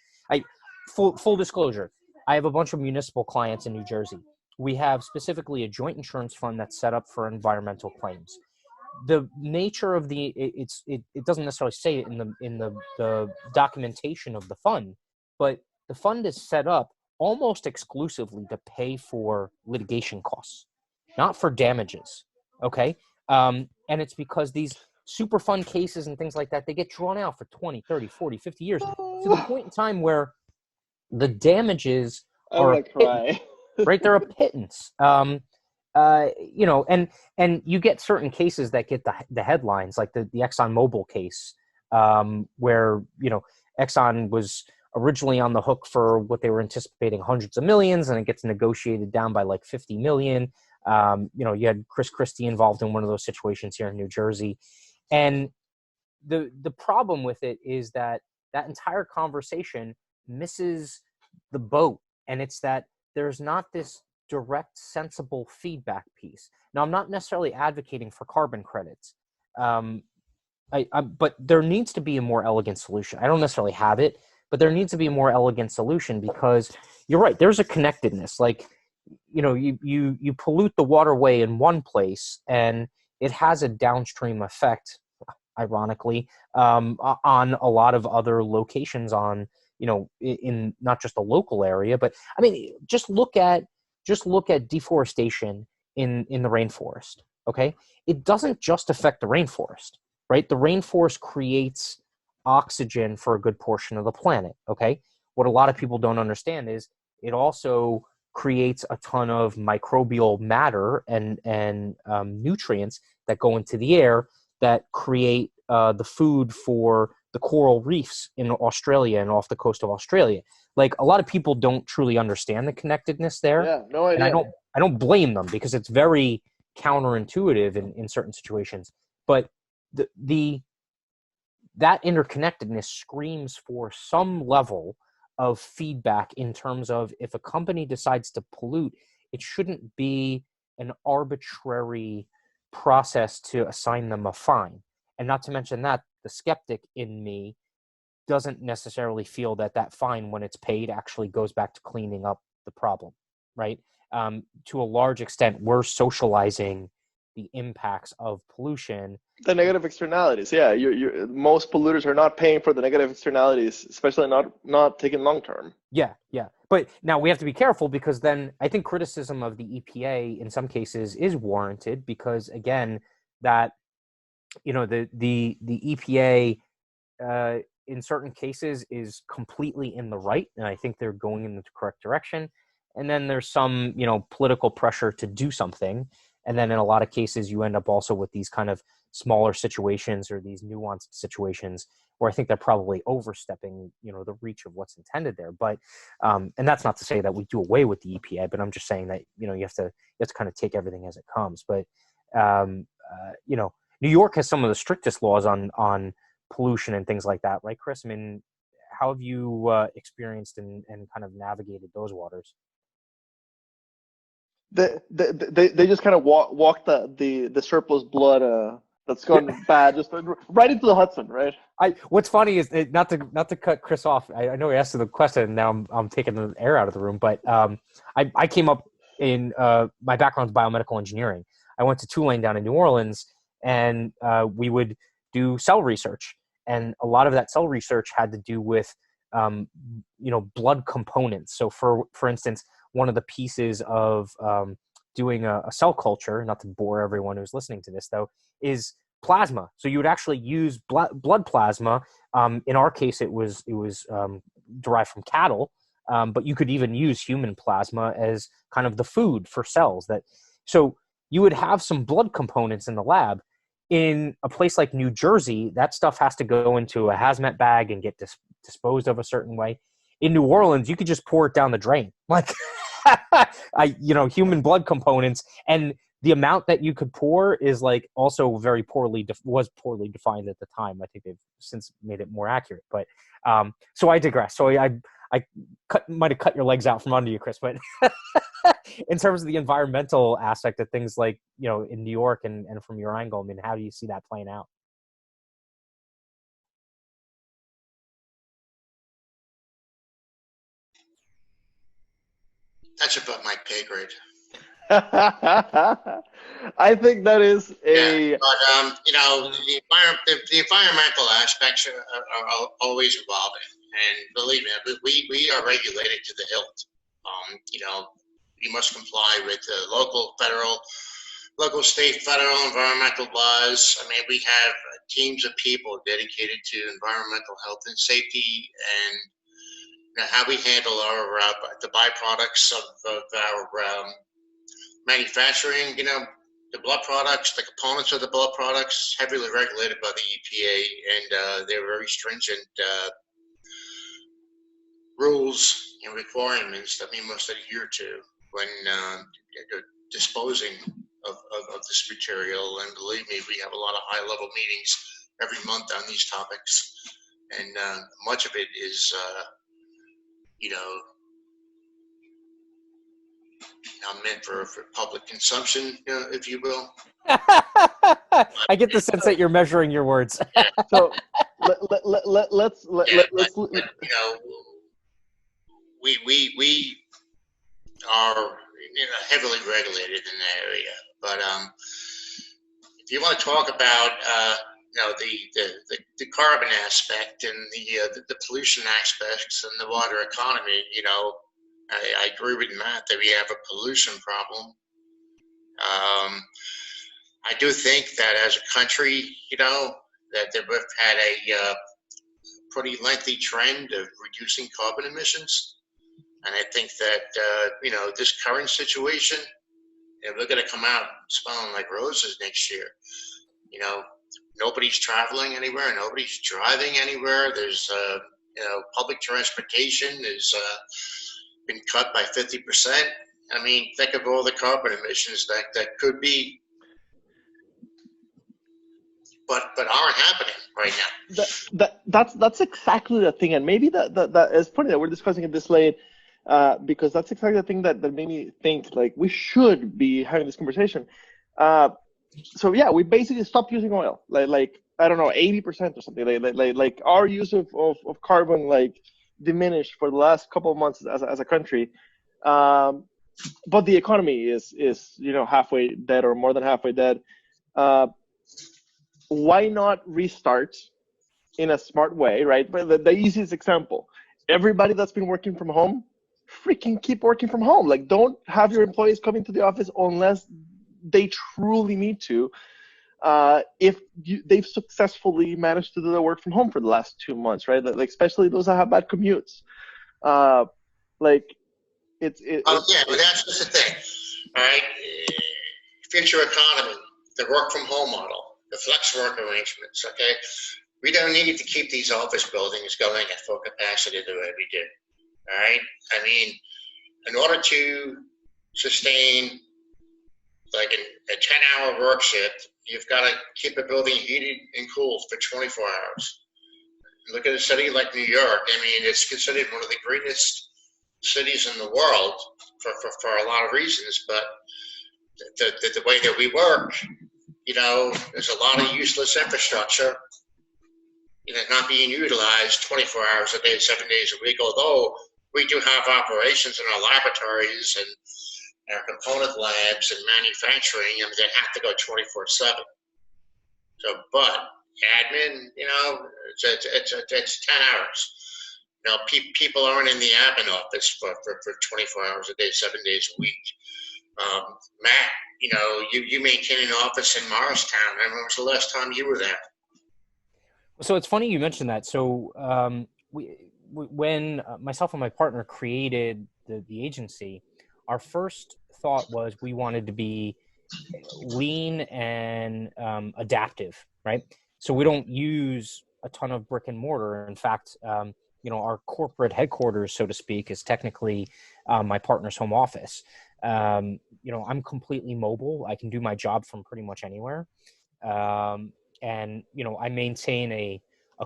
Speaker 2: full disclosure, I have a bunch of municipal clients in New Jersey. We have specifically a joint insurance fund that's set up for environmental claims. The nature of it doesn't necessarily say it in the documentation of the fund, but the fund is set up almost exclusively to pay for litigation costs, not for damages. Okay. And it's because these super fund cases and things like that, they get drawn out for 20, 30, 40, 50 years to the point in time where the damages are right. They're a pittance. And you get certain cases that get the headlines, like the ExxonMobil case, where, Exxon was originally on the hook for what they were anticipating hundreds of millions, and it gets negotiated down by like 50 million. You had Chris Christie involved in one of those situations here in New Jersey. And the problem with it is that entire conversation misses the boat. And it's that there's not this direct, sensible feedback piece. Now, I'm not necessarily advocating for carbon credits, but there needs to be a more elegant solution. I don't necessarily have it, but there needs to be a more elegant solution because you're right. There's a connectedness. Like, you pollute the waterway in one place, and it has a downstream effect, ironically, on a lot of other locations on, in not just the local area, but I mean, just look at deforestation in the rainforest. Okay. It doesn't just affect the rainforest, right? The rainforest creates oxygen for a good portion of the planet. Okay. What a lot of people don't understand is it also creates a ton of microbial matter and nutrients that go into the air that create the food for the coral reefs in Australia and off the coast of Australia. Like, a lot of people don't truly understand the connectedness there.
Speaker 1: Yeah, no idea.
Speaker 2: And I don't blame them because it's very counterintuitive in certain situations. But that interconnectedness screams for some level of feedback in terms of, if a company decides to pollute, it shouldn't be an arbitrary process to assign them a fine. And not to mention that the skeptic in me doesn't necessarily feel that fine, when it's paid, actually goes back to cleaning up the problem, right? To a large extent, we're socializing the impacts of pollution.
Speaker 1: The negative externalities. Yeah, most polluters are not paying for the negative externalities, especially not taken long term.
Speaker 2: Yeah. But now we have to be careful, because then I think criticism of the EPA in some cases is warranted, because again, that the EPA in certain cases is completely in the right, and I think they're going in the correct direction. And then there's some political pressure to do something, and then in a lot of cases you end up also with these kind of smaller situations or these nuanced situations where I think they're probably overstepping the reach of what's intended there. But and that's not to say that we do away with the EPA, but I'm just saying that you have to kind of take everything as it comes. But New York has some of the strictest laws on pollution and things like that, right, Chris? I mean, how have you experienced and kind of navigated those waters?
Speaker 1: They just kind of walk the surplus blood that's gone bad just right into the Hudson, right?
Speaker 2: What's funny is not to cut Chris off. I know he asked the question, and now I'm taking the air out of the room. But I came up in my background is biomedical engineering. I went to Tulane down in New Orleans, and we would do cell research, and a lot of that cell research had to do with blood components. So for instance, one of the pieces of doing a cell culture, not to bore everyone who's listening to this though, is plasma. So you would actually use blood plasma. In our case, it was derived from cattle, but you could even use human plasma as kind of the food for cells. So you would have some blood components in the lab. In a place like New Jersey, that stuff has to go into a hazmat bag and get disposed of a certain way. In New Orleans, you could just pour it down the drain, like human blood components, and the amount that you could pour is like also was poorly defined at the time. I think they've since made it more accurate. But so I digress. So I might have cut your legs out from under you, Chris. But in terms of the environmental aspect of things, like in New York and from your angle, I mean, how do you see that playing out?
Speaker 3: That's above my pay grade.
Speaker 1: I think that is a.
Speaker 3: Yeah, but the environmental aspects are always evolving, and believe me, we are regulated to the hilt. You must comply with the local, state, federal environmental laws. I mean, we have teams of people dedicated to environmental health and safety, and how we handle the byproducts of our manufacturing. The blood products, the components of the blood products, heavily regulated by the EPA, and there are very stringent rules and requirements that we must adhere to when disposing of this material. And believe me, we have a lot of high-level meetings every month on these topics, and much of it is, meant for public consumption, if you will.
Speaker 2: I get the sense that you're measuring your words.
Speaker 1: So let's
Speaker 3: we are heavily regulated in that area. But if you want to talk about the carbon aspect and the pollution aspects and the water economy, I agree with Matt that we have a pollution problem. I do think that as a country, that we've had a pretty lengthy trend of reducing carbon emissions. And I think that, this current situation, we're going to come out smelling like roses next year. Nobody's traveling anywhere. Nobody's driving anywhere. There's, public transportation is been cut by 50%. I mean, think of all the carbon emissions that could be, but aren't happening right now.
Speaker 1: That's exactly the thing, and maybe that is funny that we're discussing it this late, because that's exactly the thing that made me think like we should be having this conversation. So yeah, we basically stopped using oil, like I don't know, 80% or something. Like our use of carbon diminished for the last couple of months as a country. but the economy is halfway dead or more than halfway dead. Why not restart in a smart way, right? But the easiest example, everybody that's been working from home, freaking keep working from home. Like, don't have your employees coming to the office unless they truly need to. If they've successfully managed to do the work from home for the last 2 months, right? Like, especially those that have bad commutes. Like,
Speaker 3: Yeah, but that's just the thing. All right, future economy, the work from home model, the flex work arrangements. Okay, we don't need to keep these office buildings going at full capacity the way we do. All right, I mean, in order to sustain like a 10-hour work shift, you've got to keep a building heated and cooled for 24 hours. Look at a city like New York. I mean, it's considered one of the greatest cities in the world for a lot of reasons, but the way that we work, there's a lot of useless infrastructure, not being utilized 24 hours a day, 7 days a week, although we do have operations in our laboratories and our component labs and manufacturing, and they have to go 24/7. So, but admin, it's 10 hours. People aren't in the admin office for 24 hours a day, 7 days a week. Matt, you maintain an office in Morristown. When was the last time you were there?
Speaker 2: So it's funny you mentioned that. So when myself and my partner created the agency, our first thought was we wanted to be lean and adaptive, right? So we don't use a ton of brick and mortar. In fact, our corporate headquarters, so to speak, is technically my partner's home office. I'm completely mobile. I can do my job from pretty much anywhere. And I maintain a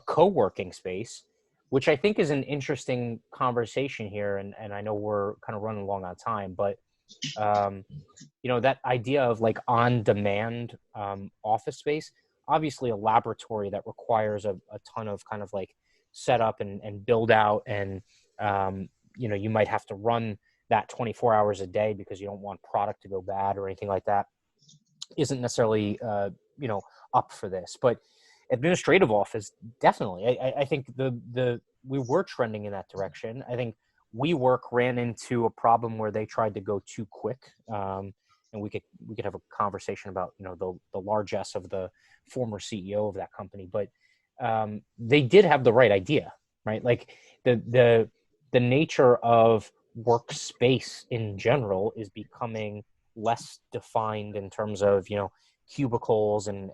Speaker 2: co-working space, which I think is an interesting conversation here. And I know we're kind of running along on time, but that idea of like on-demand office space, obviously a laboratory that requires a ton of kind of like setup and build out. And, you might have to run that 24 hours a day because you don't want product to go bad or anything like that, isn't necessarily, up for this. But administrative office, definitely. I think we were trending in that direction. I think WeWork ran into a problem where they tried to go too quick. And we could have a conversation about, the largesse of the former CEO of that company, but they did have the right idea, right? Like the nature of workspace in general is becoming less defined in terms of, cubicles and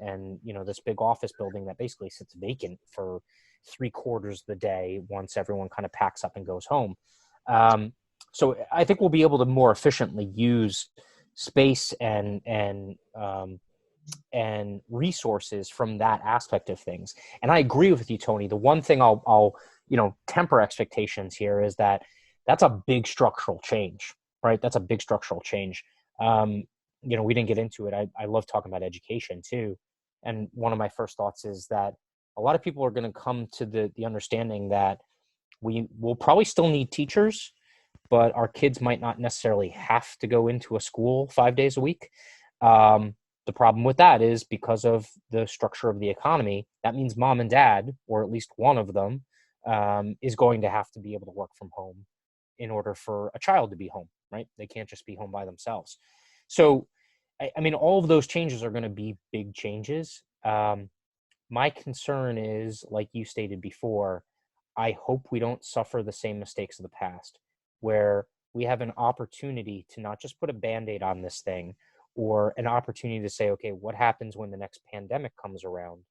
Speaker 2: this big office building that basically sits vacant for 3/4 of the day once everyone kind of packs up and goes home. So I think we'll be able to more efficiently use space and resources from that aspect of things. And I agree with you, Tony. The one thing I'll temper expectations here is that that's a big structural change, right? That's a big structural change. We didn't get into it. I love talking about education too. And one of my first thoughts is that a lot of people are going to come to the understanding that we will probably still need teachers, but our kids might not necessarily have to go into a school 5 days a week. The problem with that is because of the structure of the economy, that means mom and dad, or at least one of them, is going to have to be able to work from home in order for a child to be home, right? They can't just be home by themselves. So, I mean, all of those changes are going to be big changes. My concern is, like you stated before, I hope we don't suffer the same mistakes of the past, where we have an opportunity to not just put a Band-Aid on this thing, or an opportunity to say, okay, what happens when the next pandemic comes around?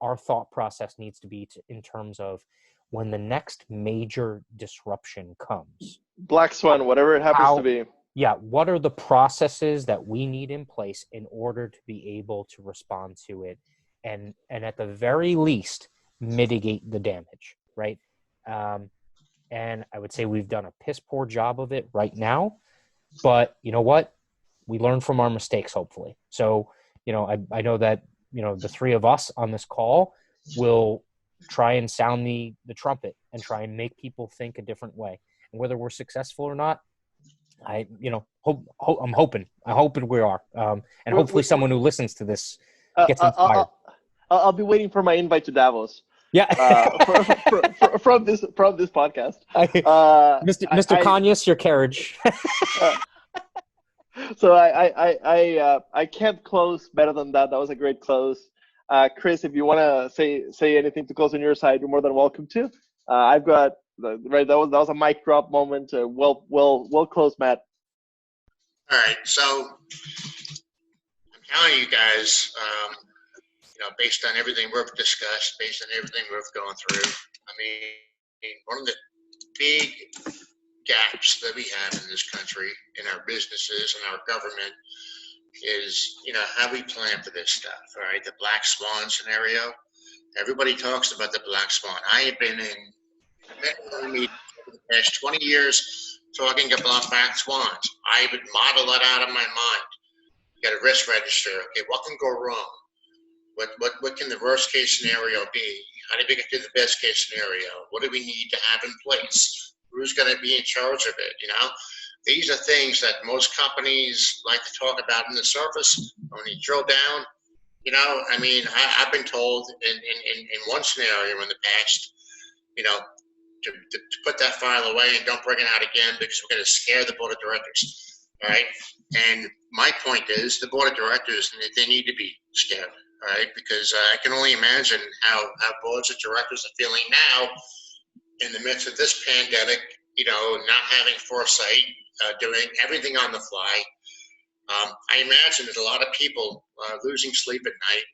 Speaker 2: Our thought process needs to be in terms of when the next major disruption comes.
Speaker 1: Black swan, whatever it happens to be.
Speaker 2: Yeah, what are the processes that we need in place in order to be able to respond to it, and at the very least mitigate the damage, right? And I would say we've done a piss poor job of it right now, but you know what? We learn from our mistakes, hopefully. So, I know that, the three of us on this call will try and sound the trumpet and try and make people think a different way. And whether we're successful or not, I'm hoping we are. And hopefully someone who listens to this gets inspired.
Speaker 1: I'll be waiting for my invite to Davos.
Speaker 2: Yeah.
Speaker 1: From this podcast.
Speaker 2: Mr. Kanyas, your carriage.
Speaker 1: So I can't close better than that. That was a great close. Chris, if you want to say anything to close on your side, you're more than welcome to. I've got right. That was a mic drop moment. Well closed, Matt.
Speaker 3: All right. So I'm telling you guys, based on everything we've discussed, based on everything we've gone through, I mean, one of the big gaps that we have in this country, in our businesses and our government, is how we plan for this stuff. All right, the black swan scenario. Everybody talks about the black swan. I have been in many for the past 20 years talking about black swans. I would model that out of my mind. You got a risk register. Okay, what can go wrong? What can the worst case scenario be? How do we get to the best case scenario? What do we need to have in place? Who's going to be in charge of it? These are things that most companies like to talk about in the surface. When you drill down, I've been told in one scenario in the past, to put that file away and don't bring it out again because we're going to scare the board of directors. All right. And my point is the board of directors, they need to be scared. All right. Because I can only imagine how boards of directors are feeling now in the midst of this pandemic, not having foresight, doing everything on the fly. I imagine that a lot of people losing sleep at night,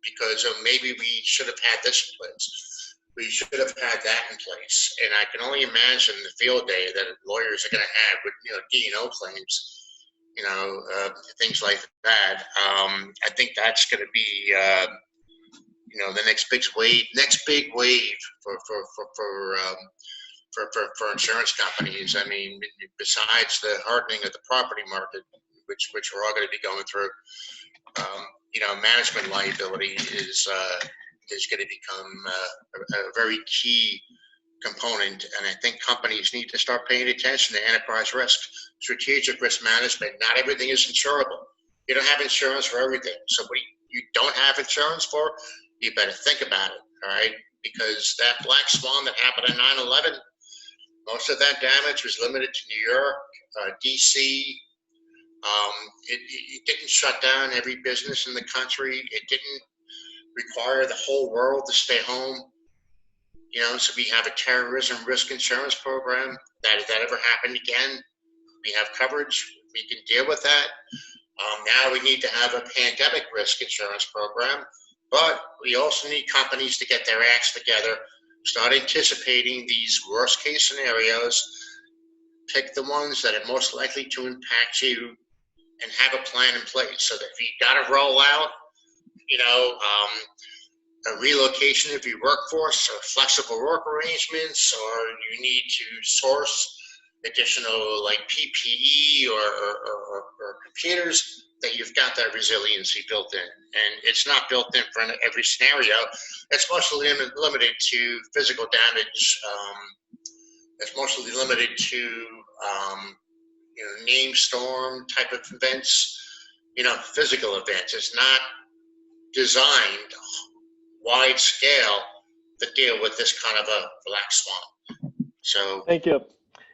Speaker 3: because maybe we should have had this in place. We should have had that in place. And I can only imagine the field day that lawyers are going to have with, D&O claims, things like that. I think that's going to be, the next big wave for insurance companies. I mean, besides the hardening of the property market, which we're all going to be going through, management liability is going to become a very key component. And I think companies need to start paying attention to enterprise risk, strategic risk management. Not everything is insurable. You don't have insurance for everything. So what you don't have insurance for, you better think about it, all right? Because that black swan that happened on 9/11, most of that damage was limited to New York, D.C. It didn't shut down every business in the country. It didn't require the whole world to stay home. So we have a terrorism risk insurance program that if that ever happened again, we have coverage. We can deal with that. Now we need to have a pandemic risk insurance program, but we also need companies to get their acts together, start anticipating these worst case scenarios, pick the ones that are most likely to impact you, and have a plan in place so that if you got to roll out, a relocation of your workforce or flexible work arrangements, or you need to source additional like PPE or computers, that you've got that resiliency built in. And it's not built in for every scenario. It's mostly limited to physical damage. It's mostly limited to named storm type of events, physical events. It's not designed wide scale to deal with this kind of a black swan. So
Speaker 1: thank you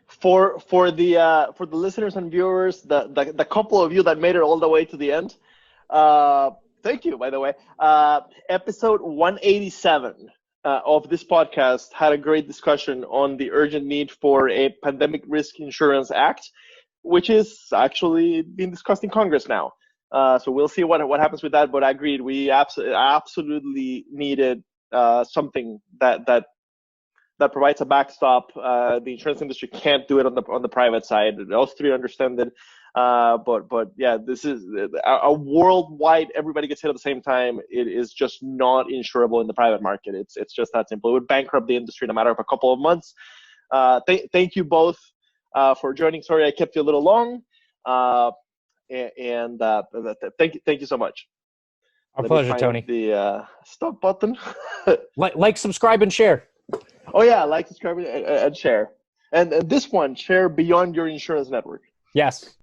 Speaker 1: for the listeners and viewers, the couple of you that made it all the way to the end. Thank you, by the way. Episode 187 of this podcast had a great discussion on the urgent need for a pandemic risk insurance act, which is actually being discussed in Congress now. So we'll see what happens with that. But I agreed, we absolutely needed something that provides a backstop. The insurance industry can't do it on the private side. Those three understand it. But yeah, this is a worldwide. Everybody gets hit at the same time. It is just not insurable in the private market. It's just that simple. It would bankrupt the industry in a matter of a couple of months. Thank you both for joining. Sorry I kept you a little long. And thank you so much.
Speaker 2: Our pleasure, Tony.
Speaker 1: The stop button.
Speaker 2: like, subscribe, and share.
Speaker 1: Oh yeah, like, subscribe, and share. And this one, share beyond your insurance network.
Speaker 2: Yes.